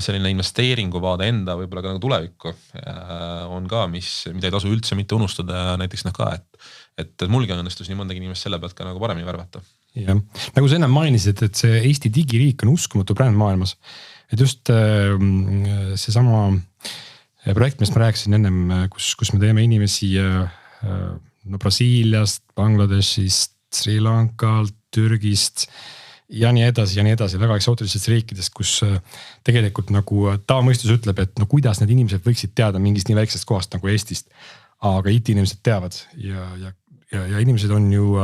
selline investeeringuvaade enda võib-olla ka nagu tulevikku on ka, mida ei tasu üldse mitte unustada näiteks ka, et mulgi õnnestus nii mõndagi inimest selle pealt ka nagu paremini värvata. Ja, nagu sa ennem mainisid, et see Eesti digiriik on uskumatu bränd maailmas. Et just see sama projekt, mis ma rääkisin ennem, kus me teeme inimesi Brasiiliast, Bangladeshist, Sri Lankalt, Türgist ja nii edasi, väga eksootilisest riikidest, kus tegelikult nagu tavamõistus ütleb, et kuidas need inimesed võiksid teada mingist nii väiksest kohast nagu Eestist. Aga IT-inimesed teavad ja inimesed on ju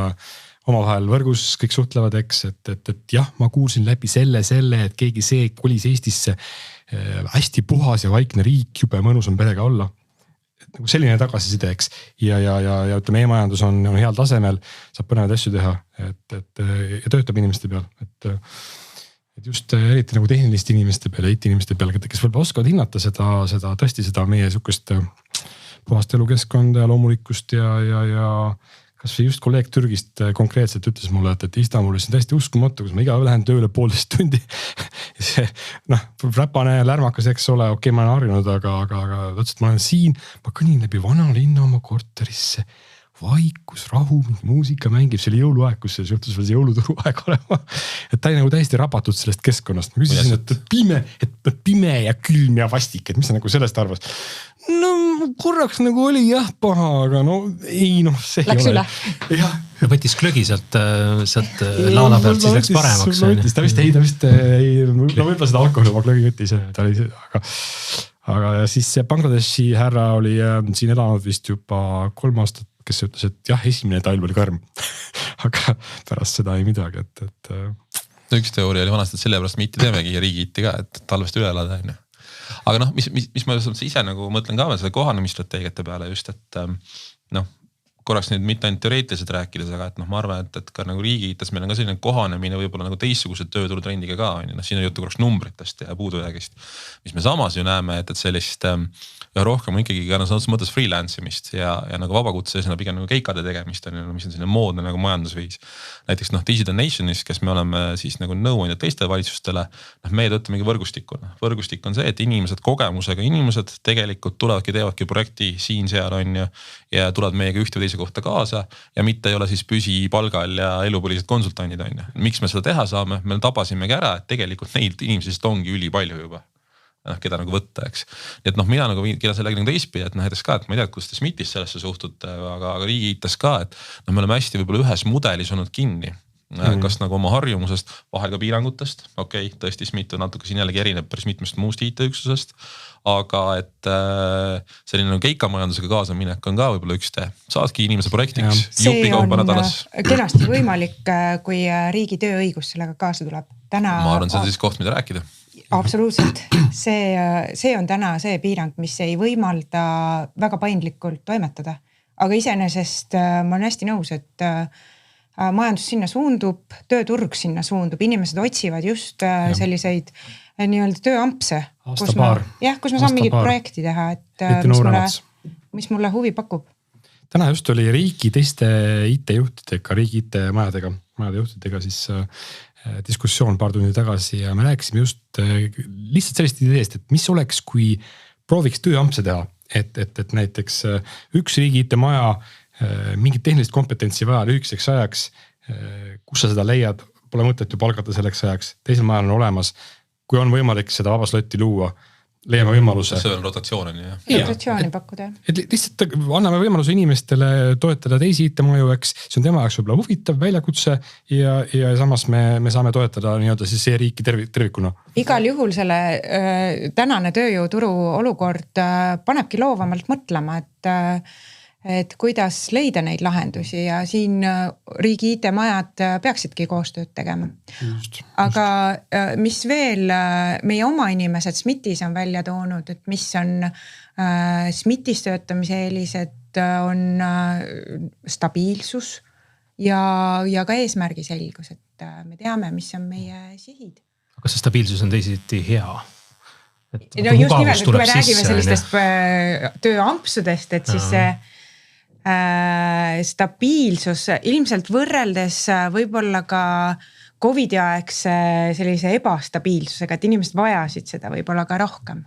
omavahel võrgus, kõik suhtlevad, eks, et jah, ma kuulsin läbi selle, et keegi see kolis Eestisse hästi puhas ja vaikne riik, jube mõnus on perega olla. Nagu selline tagasiside, eks, ja ütleme, e-majandus on heal tasemel, saab põnevaid asju teha, ja töötab inimeste peal, et just eriti nagu tehniliste inimeste peal ja IT-inimeste peal, kes võib oskavad hinnata seda tõesti seda meie sihukest puhast elukeskkonda ja loomulikkust ja kas või just kolleeg Türgist konkreetselt ütles mulle, et Istanbulis on täiesti uskumatu, kus ma iga lähen tööle 1,5 tundi. Ja see, räpane, lärmakas, eks ole, okei, ma olen harjunud, aga ütles, et ma olen siin, ma kõnin läbi vana linna oma korterisse, vaikus, rahu, muusika mängib, see oli jõuluaeg, kus see juhtus veel see jõuluturu aeg olema. Et ta oli nagu täiesti rapatud sellest keskkonnast. Ma küsisin, et pime ja külm ja vastik, et mis sa nagu sellest arvas? no korraks nagu oli jah paha, aga no ei see läks ei ole. Üle. Võttis klögi sealt laada pealt, siis läks paremaks. Ta vist ei, võib-olla seda alkoholi oma klögi võttis, ta oli aga siis see Bangladeshi härra oli siin elanud vist juba 3 aastat, kes ütles, et jah, esimene talv oli karm. Aga pärast seda ei midagi, et. Üks teooria oli vanasti, et sellepärast me IT teemegi ja riigi IT ka, et talvest üle elada. Aga mis ma ise nagu mõtlen ka selle kohanemisstrateegiate peale just, et korraks nüüd mitte ainult teoreetiliselt rääkides, aga et ma arvan, et ka nagu riigi IT-s meil on ka selline kohanemine võib-olla nagu teistsuguse tööturutrendiga ka on. Siin on juttu korraks numbritest ja puudujäägist, mis me samas ju näeme, et sellist ja rohkem on ikkagi ka mõttes freelance imist ja nagu vabakutse pigem nagu keikade tegemist on, mis on selline moodne nagu majandusviis. Näiteks Digital Nationis, kes me oleme siis nagu nõuandjad teistele valitsustele, meie töötamegi võrgustikuna. Võrgustik on see, et inimesed, kogemusega inimesed tegelikult tulevadki, teevadki projekti siin-seal on ja tulevad meiega ühte või teise kohta kaasa ja mitte ei ole siis püsipalgal ja elupõlised konsultandid on. Miks me seda teha saame? Me tabasimegi ära, et tegelikult neid inimesest ongi üli palju juba. Keda nagu võtta, eks. Nii et mina nagu keda sellega nagu teistpidi, et näiteks ka, et ma ei tea, kus te SMITis sellesse suhtute, aga riigi IT-s ka, et me oleme hästi võib-olla ühes mudelis olnud kinni. Kas nagu oma harjumusest, vahel ka piirangutest, tõesti SMIT on natuke siin jällegi erineb päris mitmest muust IT-üksusest, aga et selline nagu keikamajandusega kaasaminek on ka võib-olla üks tee. Saadki inimese projektiks jupikaupa nädalas. See on kenasti võimalik, kui riigi tööõigus sellega kaasa tuleb. Ma arvan, see on siis koht, mida rääkida. Absoluutselt. See on täna see piirang, mis ei võimalda väga paindlikult toimetada. Aga iseenesest ma olen hästi nõus, et majandus sinna suundub, tööturg sinna suundub, inimesed otsivad just selliseid nii-öelda tööampse, kus ma saan mingit projekti teha, et mis mulle huvi pakub. Täna just oli riigi teiste IT-juhtidega, riigi IT-majade juhtidega siis diskussioon paar tundi tagasi ja me rääkisime just lihtsalt sellest ideest, et mis oleks, kui prooviks tööampse teha, et näiteks üks riigi IT-maja mingit tehnilist kompetentsi vaja lühikeseks ajaks, kus sa seda leiad, pole mõtet ju palgata selleks ajaks, teisel majal on olemas, kui on võimalik seda vabaslotti luua, leiame võimaluse. See on rotatsioon on ju. Rotatsiooni pakkuda. Et lihtsalt anname võimaluse inimestele toetada teisi IT-maju, eks, see on tema jaoks võib-olla huvitav väljakutse ja samas me saame toetada nii-öelda siis see riiki tervikuna. Igal juhul selle tänane tööjõuturu olukord panebki loovamalt mõtlema, et kuidas leida neid lahendusi ja siin riigi IT-majad peaksidki koostööd tegema. Aga mis veel meie oma inimesed SMITis on välja toonud, et mis on SMITis töötamise eelised, on stabiilsus ja ka eesmärgi selgus, et me teame, mis on meie sihid. Kas see stabiilsus on teisiti hea? No just nimelt, kui me räägime sellistest tööampsudest, et siis stabiilsus ilmselt võrreldes võib-olla ka COVID-i aegse sellise ebastabiilsusega, et inimesed vajasid seda võib-olla ka rohkem.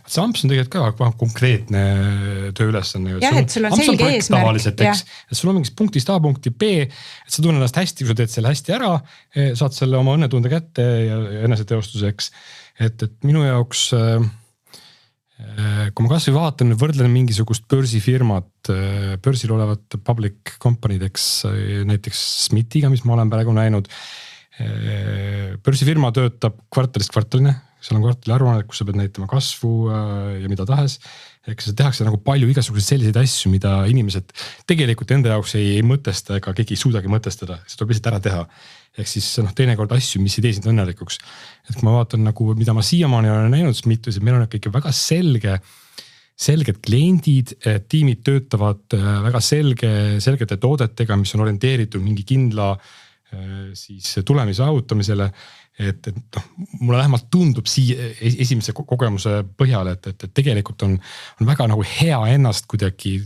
See amps on tegelikult ka konkreetne tööülesanne. Jah, et sul on selge eesmärk. Et sul on mingist punktist A punkti B, et sa tunned ennast hästi, kui sa teed selle hästi ära, saad selle oma õnnetunde kätte ja eneseteostuseks. Et minu jaoks kui ma kasvõi vaatan, võrdlen mingisugust börsifirmat, börsil olevat public company'deks, näiteks SMITiga, mis ma olen praegu näinud. Börsifirma töötab kvartalist kvartaline, seal on kvartali aruanne, kus sa pead näitama kasvu ja mida tahes. Eks tehakse nagu palju igasuguseid selliseid asju, mida inimesed tegelikult enda jaoks ei mõtesta ega keegi ei suudagi mõtestada, see tuleb lihtsalt ära teha. Ehk siis teinekord asju, mis ei tee sind õnnelikuks. Et kui ma vaatan nagu, mida ma siiamaani olen näinud, SMIT-usid, meil on ikka väga selged kliendid, tiimid töötavad väga selgete toodetega, mis on orienteeritud mingi kindla siis tulemise saavutamisele. Et mulle vähemalt tundub esimese kogemuse põhjal, et tegelikult on väga nagu hea ennast kuidagi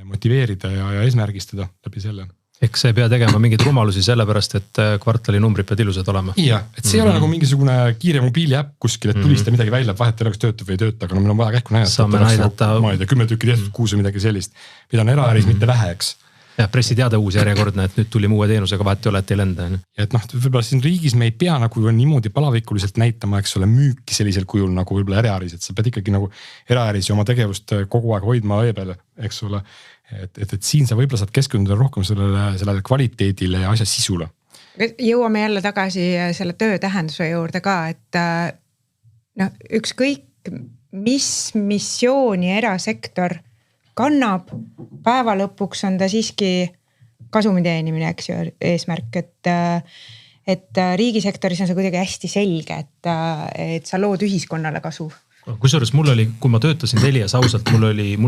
motiveerida ja eesmärgistada läbi selle. Eks sa ei pea tegema mingeid rumalusi sellepärast, et kvartali numbrid pead ilusad olema. Jah, et see ei ole nagu mingisugune kiire mobiili äpp kuskil, et tulista midagi välja, vahet ei oleks töötab või ei tööta, aga meil on vaja kähku näidata. Saame näidata. Ma ei tea, 10 tükki tehtud kuus või midagi sellist, mida on eraäris mitte vähe, eks. jah, pressiteade uus järjekordne, et nüüd tulime uue teenusega, vahet ei ole, et ei lenda. Et noh, võib-olla siin riigis me ei pea nagu niimoodi palavikuliselt näitama, eks ole, müüki sellisel kujul nagu võib-olla eraäris, et sa pead ikkagi nagu eraäris oma tegevust kogu aeg hoidma õe peal, eks ole. Et siin sa võib-olla saad keskenduda rohkem sellele kvaliteedile ja asja sisule. Jõuame jälle tagasi selle töö tähenduse juurde ka, et noh, ükskõik mis missiooni erasektor kannab, päeva lõpuks on ta siiski kasumi teenimine, eks ju, eesmärk, et riigisektoris on see kuidagi hästi selge, et sa lood ühiskonnale kasu. Kusjuures mul oli, kui ma töötasin Telias ausalt, mul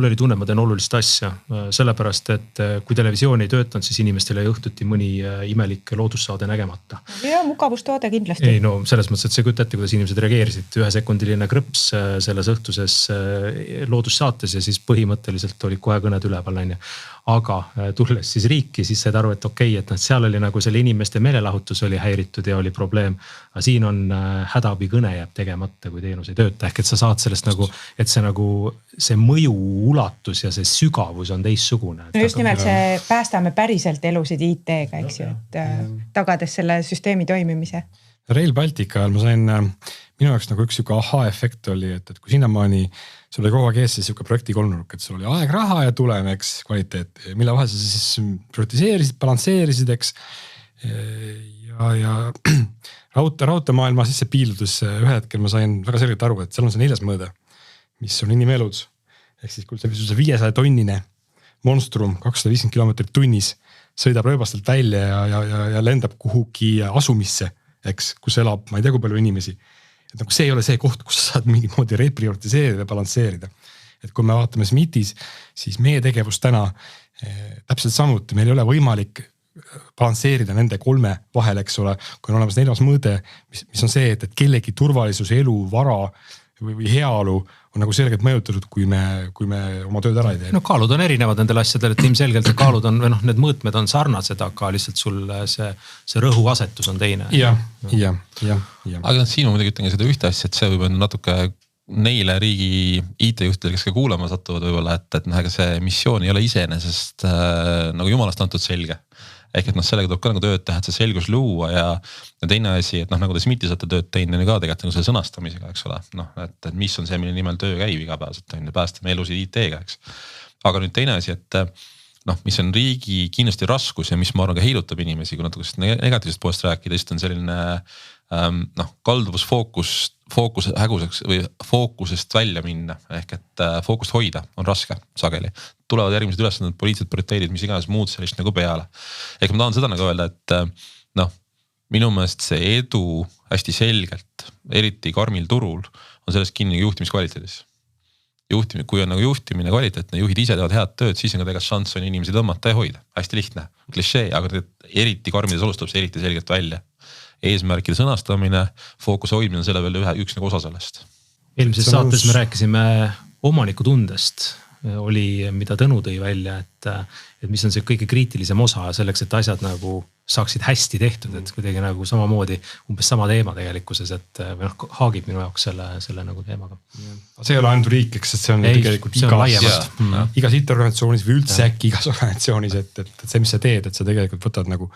oli tunne, ma teen olulist asja. Sellepärast, et kui televisioon ei töötanud, siis inimestele õhtuti mõni imelik loodussaade nägemata. Ja mugavustoode kindlasti. Ei no selles mõttes, et see kujutate, kuidas inimesed reageerisid. 1-sekundiline krõps selles õhtuses loodussaates ja siis põhimõtteliselt oli kohe kõned üleval. Aga tulles siis riiki, siis said aru, et okei, et seal oli nagu selle inimeste meelelahutus oli häiritud ja oli probleem. Aga siin on hädaabi kõne jääb tegemata, kui teenus ei tööta. Ehk et sa saad sellest nagu, et see mõju ulatus ja see sügavus on teissugune. No just nimelt see päästame päriselt elusid IT-ga, eks ju, et tagades selle süsteemi toimimise. Rail Baltica ajal ma sain, minu jaoks nagu üks aha-efekt oli, et kui sinnamaani sul oli kogu aeg ees siuke projekti kolmnurk, et sul oli aeg, raha ja tulem, eks, kvaliteet, mille vahel sa siis prioritiseerisid, balansseerisid, eks. Ja raudteemaailma sisse piiludes ühe hetkel ma sain väga selgelt aru, et seal on see 4. mõõde, mis on inimelud. Ehk siis kui see 500 tonnine monstrum 250 kilomeetrit tunnis sõidab rööbastelt välja ja lendab kuhugi asumisse, eks, kus elab, ma ei tea, kui palju inimesi. Et nagu see ei ole see koht, kus sa saad mingi moodi reprioritiseerida ja balansseerida. Et kui me vaatame SMIT-is, siis meie tegevus täna täpselt samuti, meil ei ole võimalik balansseerida nende 3 vahel, eks ole, kui on olemas 4. mõõde, mis on see, et kellegi turvalisus, elu, vara või heaolu on nagu selgelt mõjutatud, kui me oma tööd ära ei tee. No kaalud on erinevad nendel asjadel, et ilmselgelt kaalud on, või noh, need mõõtmed on sarnased, aga lihtsalt sul see rõhuasetus on teine. Ja. Aga siin ma muidugi ütlen seda ühte asja, et see võib on natuke neile riigi IT-juhtidele, kes ka kuulama satuvad võib-olla, et ega see missioon ei ole iseenesest nagu jumalast antud selge. Ehk et sellega tuleb ka nagu tööd teha, et see selgus luua ja teine asi, et nagu te SMIT-i saate tööd teinud ka tegelikult nagu selle sõnastamisega, eks ole. Et mis on see, mille nimel töö käib igapäevaselt, päästame elusid IT-ga, eks. Aga nüüd teine asi, et mis on riigi kindlasti raskus ja mis ma arvan ka heidutab inimesi, kui natuke negatiivsest poolest rääkida, siis on selline kalduvus fookuse häguseks või fookusest välja minna. Ehk et fookust hoida on raske sageli. Tulevad järgmised ülesanded, poliitilised prioriteedid, mis iganes muud sellist nagu peale. Ehk ma tahan seda nagu öelda, et minu meelest see edu hästi selgelt, eriti karmil turul, on sellest kinni juhtimiskvaliteedis. Kui on nagu juhtimine kvaliteetne, juhid ise teevad head tööd, siis on ka tegelikult šanss on inimesi tõmmata ja hoida. Hästi lihtne, klišee, aga eriti karmides olus tuleb see eriti selgelt välja. Eesmärkide sõnastamine, fookuse hoidmine on selle veel üks nagu osa sellest. Eelmises saates me rääkisime omanikutundest, oli, mida Tõnu tõi välja, et mis on see kõige kriitilisem osa selleks, et asjad nagu saaksid hästi tehtud, et kuidagi nagu samamoodi umbes sama teema tegelikkuses, et haagib minu jaoks selle nagu teemaga. See ei ole ainult riik, eks, et see on tegelikult igas IT-organisatsioonis või üldse äkki igas organisatsioonis, et see, mis sa teed, et sa tegelikult võtad nagu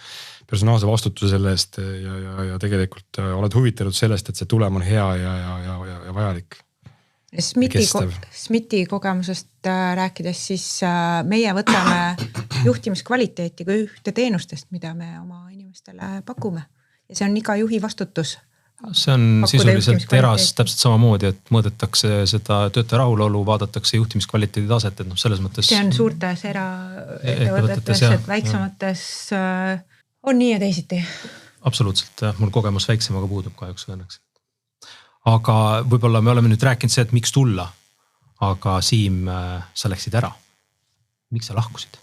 personaalse vastutuse selle eest ja tegelikult oled huvitatud sellest, et see tulem on hea ja vajalik. SMIT-i kogemusest rääkides, siis meie võtame juhtimiskvaliteeti kui ühte teenustest, mida me oma inimestele pakume. Ja see on iga juhi vastutus. See on sisuliselt eras täpselt samamoodi, et mõõdetakse seda töötaja rahulolu, vaadatakse juhtimiskvaliteedi taset, et selles mõttes. See on suurtes eraettevõtetes, et väiksemates on nii ja teisiti. Absoluutselt, mul kogemus väiksemaga puudub kahjuks õnneks. Aga võib-olla me oleme nüüd rääkinud see, et miks tulla, aga Siim, sa läksid ära. Miks sa lahkusid?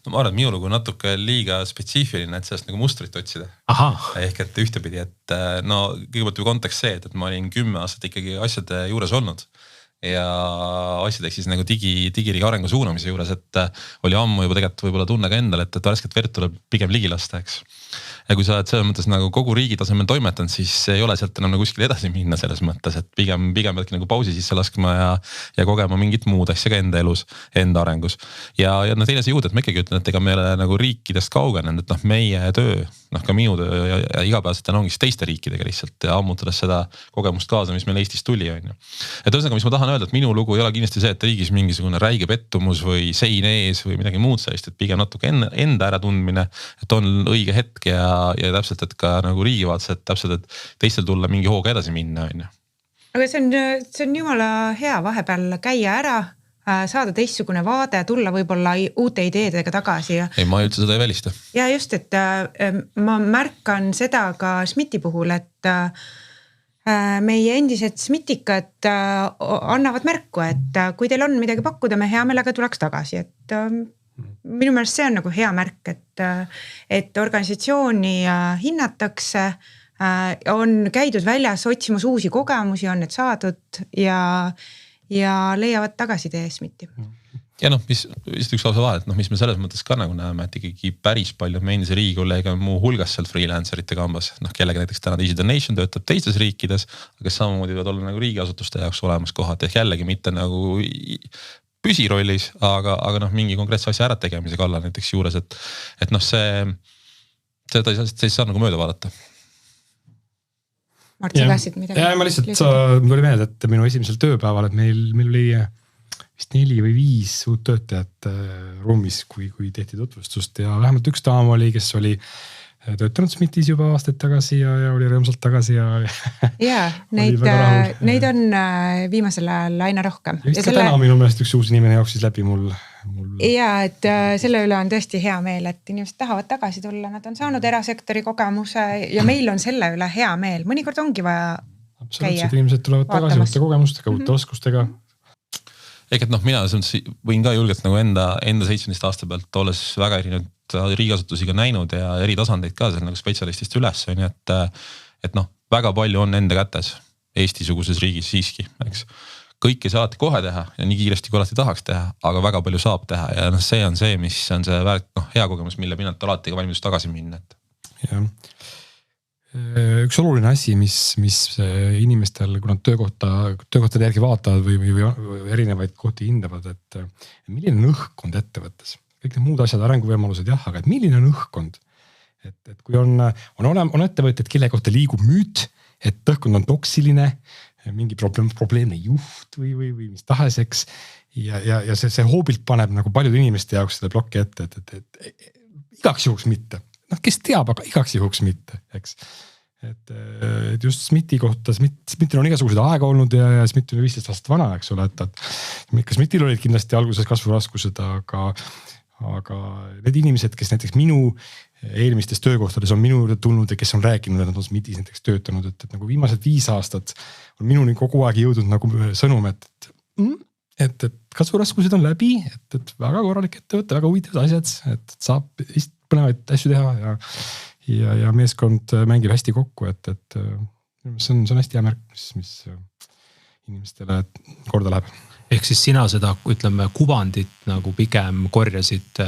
Ma arvan, et minu lugu on natuke liiga spetsiifiline, et sellest nagu mustrit otsida. Aha. Ehk et ühtepidi, et kõigepealt ju kontekst see, et ma olin 10 aastat ikkagi asjade juures olnud ja asjadeks siis nagu digiriigi arengu suunamise juures, et oli ammu juba tegelikult võib-olla tunne ka endal, et värsket verd tuleb pigem ligi lasta, eks. Ja kui sa oled selles mõttes nagu kogu riigi tasemel toimetanud, siis ei ole sealt enam nagu kuskil edasi minna selles mõttes, et pigem peadki nagu pausi sisse laskma ja kogema mingit muud asja ka enda elus, enda arengus. Ja teine see juurde, et ma ikkagi ütlen, et ega me ei ole nagu riikidest kaugenenud, et meie töö, ka minu töö ja igapäevaselt ongi teiste riikidega lihtsalt ja ammutades seda kogemust kaasa, mis meil Eestis tuli, on ju. Et ühesõnaga, mis ma tahan öelda, et minu lugu ei ole kindlasti see, et riigis mingisugune räige pettumus või sein ees või midagi muud sellist, et pigem natuke enda äratundmine, et on õige hetk ja täpselt, et ka nagu riigi vaates, et täpselt, et teistel tulla mingi hooga edasi minna, on ju. Aga see on jumala hea vahepeal käia ära, saada teistsugune vaade, tulla võib-olla uute ideedega tagasi. Ei, ma üldse seda ei välista. Ja just, et ma märkan seda ka SMIT-i puhul, et meie endised SMIT-ikad annavad märku, et kui teil on midagi pakkuda, me hea meelega tuleks tagasi, et minu meelest see on nagu hea märk, et organisatsiooni hinnatakse, on käidud väljas otsimus uusi kogemusi, on need saadud ja leiavad tagasi teie SMIT-i. Ja mis vist üks lause vahel, et mis me selles mõttes ka nagu näeme, et ikkagi päris palju me endise riigikolleega muu hulgas seal freelancerite kambas, kellega näiteks täna Easy Donation töötab teistes riikides, aga samamoodi võivad olla nagu riigiasutuste jaoks olemas kohad, ehk jällegi mitte nagu püsirollis, aga mingi konkreetse asja ärategemise kallal näiteks juures, et seda ei saa nagu mööda vaadata. Mart, sa tahtsid midagi? Ja ma lihtsalt, mul oli meelde, et minu esimesel tööpäeval, et meil oli vist 4 või 5 uut töötajat ruumis, kui tehti tutvustust ja vähemalt üks daam oli, kes oli töötanud SMIT-is juba aastaid tagasi ja oli rõõmsalt tagasi ja neid on viimasel ajal aina rohkem. Ja vist ka täna minu meelest üks uus inimene jooksis läbi mul. Ja, et selle üle on tõesti hea meel, et inimesed tahavad tagasi tulla, nad on saanud erasektori kogemuse ja meil on selle üle hea meel. Mõnikord ongi vaja käia. Inimesed tulevad tagasi uute kogemustega, uute oskustega. Ehk et mina võin ka julgelt nagu enda 17 aasta pealt olles väga erinevad riigiasutusi ka näinud ja eri tasandeid ka seal nagu spetsialistist üles on, et väga palju on enda kätes Eesti-suguses riigis siiski, eks. Kõik ei saa alati kohe teha ja nii kiiresti kui alati tahaks teha, aga väga palju saab teha ja see on see, mis on see hea kogemus, mille pinnalt alati ka valmidus tagasi minna. Ja. Üks oluline asi, mis inimestel, kui nad töökohtade järgi vaatavad või erinevaid kohti hindavad, et milline on õhkkond ettevõttes. Kõik need muud asjad, arenguvõimalused jah, aga milline on õhkkond? Et kui on ettevõtjad, kelle kohta liigub müüt, et õhkkond on toksiline, mingi probleemne juht või mis tahes, eks. Ja see hoobilt paneb nagu paljude inimeste jaoks seda plokki ette, et igaks juhuks mitte. Kes teab, aga igaks juhuks mitte, eks. Et just SMIT-i kohta, SMIT-il on igasugused aega olnud ja SMIT on 15 aastat vana, eks ole, et SMIT-il olid kindlasti alguses kasvuraskused, aga need inimesed, kes näiteks minu eelmistes töökohtades on minu juurde tulnud ja kes on rääkinud, et nad on SMIT-is näiteks töötanud, et nagu viimased 5 aastat on minuni kogu aeg jõudnud nagu sõnum, et kasvuraskused on läbi, et väga korralik ettevõte, väga huvitavad asjad, et saab põnevaid asju teha ja meeskond mängib hästi kokku, et see on hästi hea märk, mis inimestele korda läheb. Ehk siis sina seda, ütleme, kuvandit nagu pigem korjasid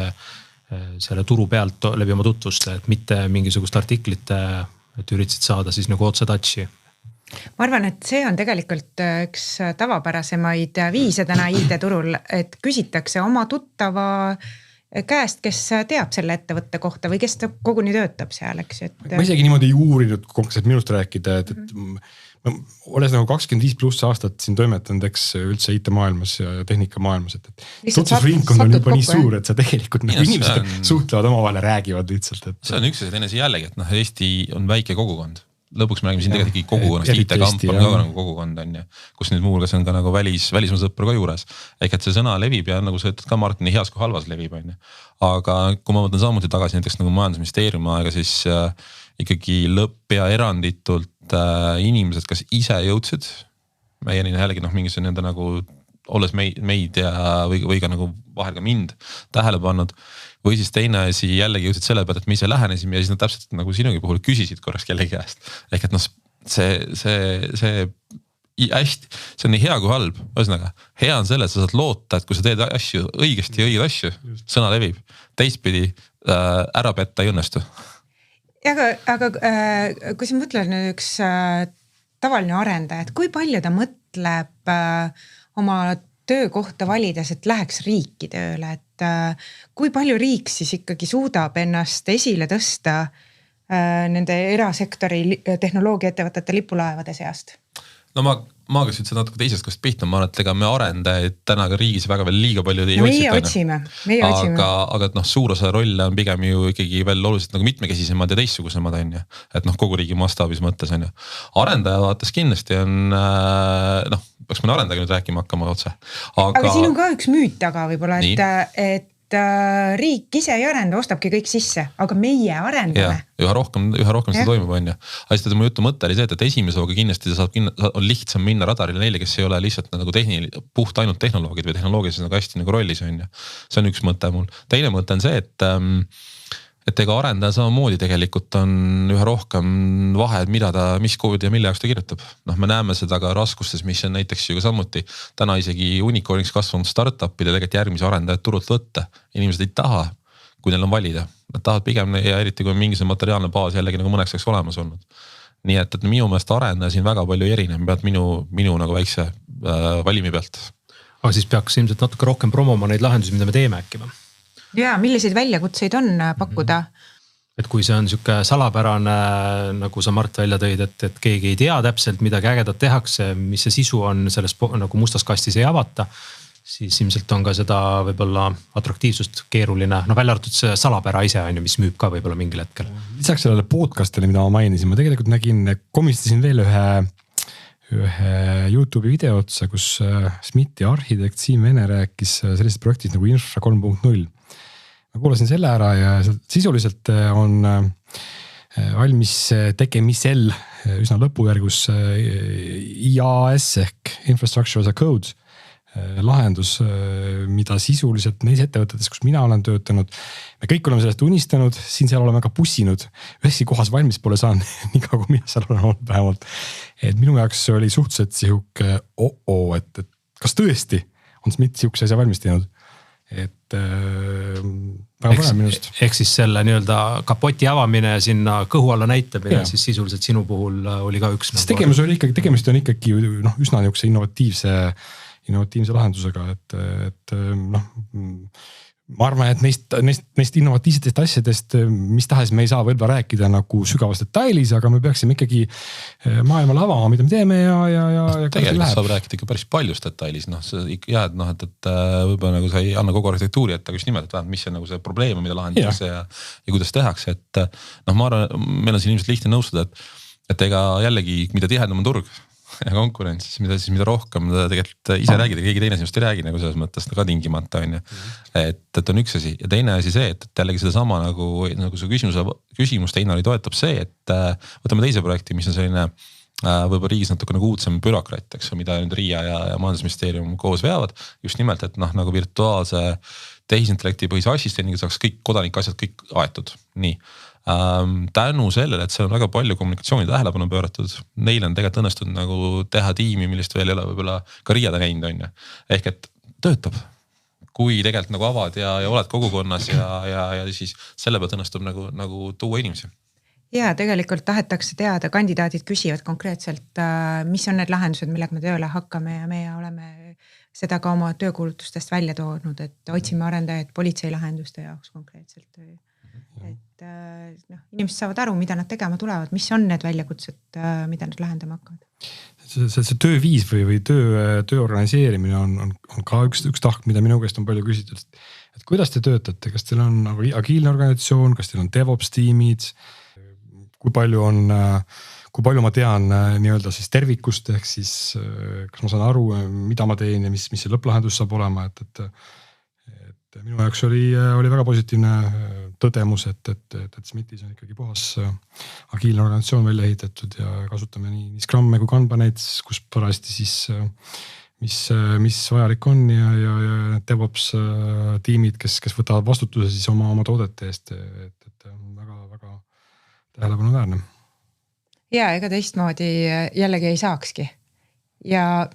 selle turu pealt läbi oma tutvuste, et mitte mingisugust artiklite, et üritasid saada siis nagu otse touchi? Ma arvan, et see on tegelikult üks tavapärasemaid viise täna IT-turul, et küsitakse oma tuttava käest, kes teab selle ettevõtte kohta või kes koguni töötab seal, eks. Ma isegi niimoodi ei uurinud konkreetselt minust rääkida, et olles nagu 25+ aastat siin toimetanud, eks üldse IT-maailmas ja tehnikamaailmas, et tutvusringkond on juba nii suur, et sa tegelikult nagu inimesed suhtlevad omavahel ja räägivad lihtsalt. See on üks ja teine jällegi, et Eesti on väike kogukond. Lõpuks me räägime siin tegelikult kogukonnast, IT-kamp on ka nagu kogukond on ja kus nüüd muu hulgas on ka nagu välismaa sõpru ka juures. Ehk et see sõna levib ja nagu sa ütled ka Martin, nii heas kui halvas levib on. Aga kui ma võtan samuti tagasi näiteks nagu majandusministeeriumi aega, siis ikkagi lõpp ja eranditult inimesed, kes ise jõudsid meieni jällegi mingisugune nende nagu olles meid ja või ka nagu vahel ka mind tähele pannud. Või siis teine asi jällegi jõudsid selle pealt, et me ise lähenesime ja siis nad täpselt nagu sinugi puhul küsisid korraks kellegi käest. Ehk et see hästi, see on nii hea kui halb, ühesõnaga hea on selle, et sa saad loota, et kui sa teed asju õigesti ja õiged asju, sõna levib, teistpidi ära petta ei õnnestu. Aga kui sa mõtled nüüd üks tavaline arendaja, et kui palju ta mõtleb oma töökohta valides, et läheks riiki tööle, et kui palju riik siis ikkagi suudab ennast esile tõsta nende erasektori tehnoloogiaettevõtete lipulaevade seast? No ma kas ütlesin natuke teisest kost pihta, ma arvan, et ega me arendajaid täna ka riigis väga veel liiga palju ei otsime. Aga suur osa rolle on pigem ju ikkagi veel oluliselt nagu mitmekesisemad ja teistsugusemad on ju. Et kogu riigi mastaabis mõttes on ju. Arendaja vaates kindlasti on, peaks me arendajaga nüüd rääkima hakkama otse. Aga siin on ka üks müüt taga võib-olla, et riik ise ei arenda, ostabki kõik sisse, aga meie arendame. Üha rohkem seda toimub, on ju. Aga mu jutu mõte oli see, et esimese hooga kindlasti on lihtsam minna radarile neile, kes ei ole lihtsalt nagu puht ainult tehnoloogid või tehnoloogilises nagu hästi nagu rollis, on ju. See on üks mõte mul. Teine mõte on see, et ega arendaja samamoodi tegelikult on üha rohkem vahe, mis koodi ja mille jaoks ta kirjutab. Me näeme seda ka raskustes, mis on näiteks ju ka samuti täna isegi unicorniks kasvanud startupide tegelikult järgmise arendajad turult võtta. Inimesed ei taha, kui neil on valida. Nad tahavad pigem ja eriti kui on mingisugune materiaalne baas jällegi nagu mõneks oleks olemas olnud. Nii et minu meelest arendaja siin väga palju erineb pealt minu nagu väikse valimi pealt. Aga siis peaks ilmselt natuke rohkem promoma neid lahendusi, mida me teeme äkki või? Ja milliseid väljakutseid on pakkuda? Et kui see on siuke salapärane, nagu sa Mart välja tõid, et keegi ei tea täpselt, midagi ägedat tehakse, mis see sisu on selles nagu mustas kastis ei avata, siis ilmselt on ka seda võib-olla atraktiivsust keeruline, välja arvatud see salapära ise on ju, mis müüb ka võib-olla mingil hetkel. Lisaks sellele podcastile, mida ma mainisin, ma tegelikult komistasin veel ühe YouTube'i video otsa, kus Smithi arhitekt Siim Vene rääkis sellisest projektist nagu Infra 3.0. Ma kuulasin selle ära ja sisuliselt on valmis tegemisel üsna lõpujärgus IaaS ehk Infrastructure as a Code lahendus, mida sisuliselt neis ettevõtetes, kus mina olen töötanud, me kõik oleme sellest unistanud, siin-seal oleme ka pussinud, üheski kohas valmis pole saanud, nii kaua kui mina seal olen olnud vähemalt. Et minu jaoks oli suhteliselt sihuke et kas tõesti on Smith sihukese asja valmis teinud? Et väga põnev minust. Ehk siis selle nii-öelda kapoti avamine sinna kõhu alla näitamine, siis sisuliselt sinu puhul oli ka üks. Tegemist on ikkagi üsna niisuguse innovatiivse lahendusega, et ma arvan, et neist innovatiivsetest asjadest, mis tahes me ei saa võib-olla rääkida nagu sügavas detailis, aga me peaksime ikkagi maailmale avama, mida me teeme ja tegelikult saab rääkida ikka päris paljust detailis, et võib-olla nagu sa ei anna kogu arhitektuuri, et aga just nimelt, et mis on nagu see probleem, mida lahendatakse ja kuidas tehakse, et ma arvan, meil on siin ilmselt lihtne nõustuda, et ega jällegi, mida tihedam on turg ja konkurents, mida rohkem tegelikult ise räägid ja keegi teine sinust ei räägi nagu selles mõttes ka tingimata on ju. Et on üks asi ja teine asi see, et jällegi seda sama nagu su küsimus Einari toetab see, et võtame teise projekti, mis on selline võib-olla riigis natuke nagu uudsem bürokrat, mida nüüd RIA ja Majandusministeerium koos veavad. Just nimelt, et nagu virtuaalse tehisintellekti põhise assistendiga saaks kõik kodanike asjad kõik aetud. Nii. Tänu sellele, et seal on väga palju kommunikatsiooni tähelepanu pööratud, neil on tegelikult õnnestunud nagu teha tiimi, millest veel ei ole võib-olla ka RIA-da näinud on ju. Ehk et töötab, kui tegelikult nagu avad ja oled kogukonnas ja siis selle pealt õnnestub nagu tuua inimesi. Ja tegelikult tahetakse teada, kandidaadid küsivad konkreetselt, mis on need lahendused, millega me tööle hakkame ja meie oleme seda ka oma töökuulutustest välja toonud, et otsime arendajaid politsei lahenduste jaoks konkreetselt. Et inimesed saavad aru, mida nad tegema tulevad, mis on need väljakutsed, mida nad lahendama hakkavad. See tööviis või töö organiseerimine on ka üks tahk, mida minu käest on palju küsitud. Et kuidas te töötate, kas teil on nagu agiilne organisatsioon, kas teil on DevOps tiimid, kui palju ma tean nii-öelda siis tervikust, ehk siis kas ma saan aru, mida ma teen ja mis see lõpplahendus saab olema, et minu jaoks oli väga positiivne tõdemus, et Smithis on ikkagi puhas agiilne organisatsioon välja ehitatud ja kasutame nii Scrumme kui Kanbaneid, kus parajasti siis mis vajalik on ja DevOps tiimid, kes võtavad vastutuse siis oma toodete eest, et väga tähelepanuväärne. Ja ega teistmoodi jällegi ei saakski. ja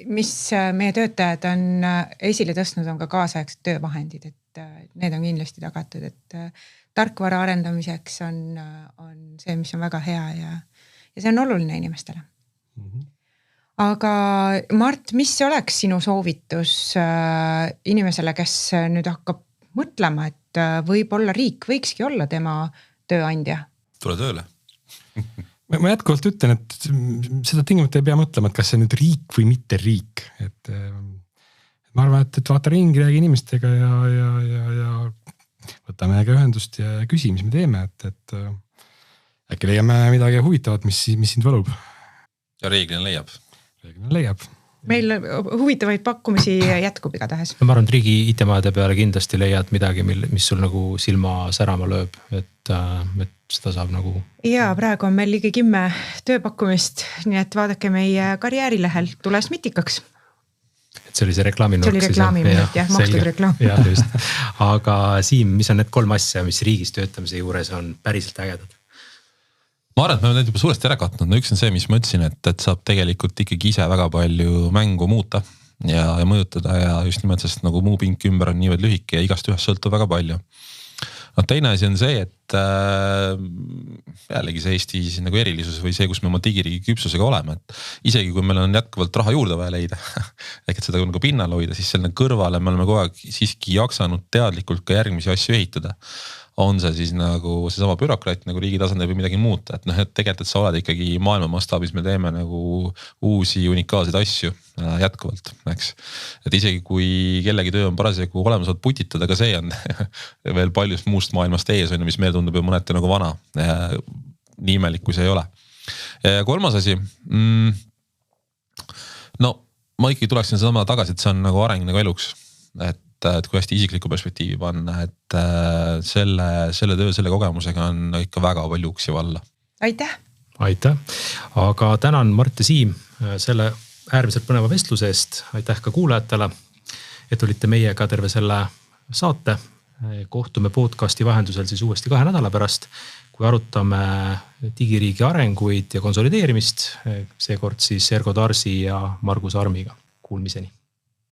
mis meie töötajad on esile tõstnud, on ka kaasaegsed töövahendid, et need on kindlasti tagatud, et tarkvara arendamiseks on see, mis on väga hea ja see on oluline inimestele. Aga Mart, mis oleks sinu soovitus inimesele, kes nüüd hakkab mõtlema, et võib-olla riik võikski olla tema tööandja? Tule tööle. Ma jätkuvalt ütlen, et seda tingimata ei pea mõtlema, et kas see nüüd riik või mitte riik. Et ma arvan, et vaata ringi, räägi inimestega ja võtame ka ühendust ja küsi, mis me teeme, et äkki leiame midagi huvitavat, mis sind võlub. Ja reeglina leiab. Meil huvitavaid pakkumisi jätkub igatahes. Ma arvan, et riigi IT-maade peale kindlasti leiad midagi, mis sul nagu silma särama lööb, et seda saab nagu. Ja praegu on meil ligi 10 tööpakkumist, nii et vaadake meie karjäärilehel, tule Smitikaks. Et see oli see reklaaminurk. See oli reklaamiminut, jah, makstud reklaam. Ja, just. Aga Siim, mis on need 3 asja, mis riigis töötamise juures on päriselt ägedad? Ma arvan, et me oleme need juba suuresti ära katnud. No üks on see, mis ma ütlesin, et saab tegelikult ikkagi ise väga palju mängu muuta ja mõjutada ja just nimelt sest nagu muu pink ümber on niivõrd lühike ja igast ühest sõltub väga palju. No teine asi on see, et jällegi see Eesti nagu erilisus või see, kus me oma digiriigi küpsusega oleme, et isegi kui meil on jätkuvalt raha juurde vaja leida, ehk et seda nagu pinnal hoida, siis selle kõrvale me oleme kogu aeg siiski jaksanud teadlikult ka järgmisi asju ehitada. On see siis nagu seesama bürokraat nagu riigi tasandil või midagi muuta, et et tegelikult, et sa oled ikkagi maailma mastaabis, me teeme nagu uusi unikaalseid asju jätkuvalt, eks. Et isegi kui kellegi töö on parasjagu olemas olnud putitada, aga see on veel paljust muust maailmast ees, mis meile tundub ju mõneti nagu vana. Nii imelik, kui see ei ole. Ja 3. asi. No ma ikkagi tuleksin sedama tagasi, et see on nagu areng nagu eluks. Et kui hästi isiklikku perspektiivi panna, et selle töö, selle kogemusega on ikka väga palju uksi valla. Aitäh! Aitäh! Aga tänan Mart ja Siim selle äärmiselt põneva vestluse eest. Aitäh ka kuulajatele, et olite meiega terve selle saate. Kohtume podcasti vahendusel siis uuesti 2 nädala pärast, kui arutame digiriigi arenguid ja konsolideerimist. Seekord siis Ergo Tarsi ja Margus Armiga. Kuulmiseni!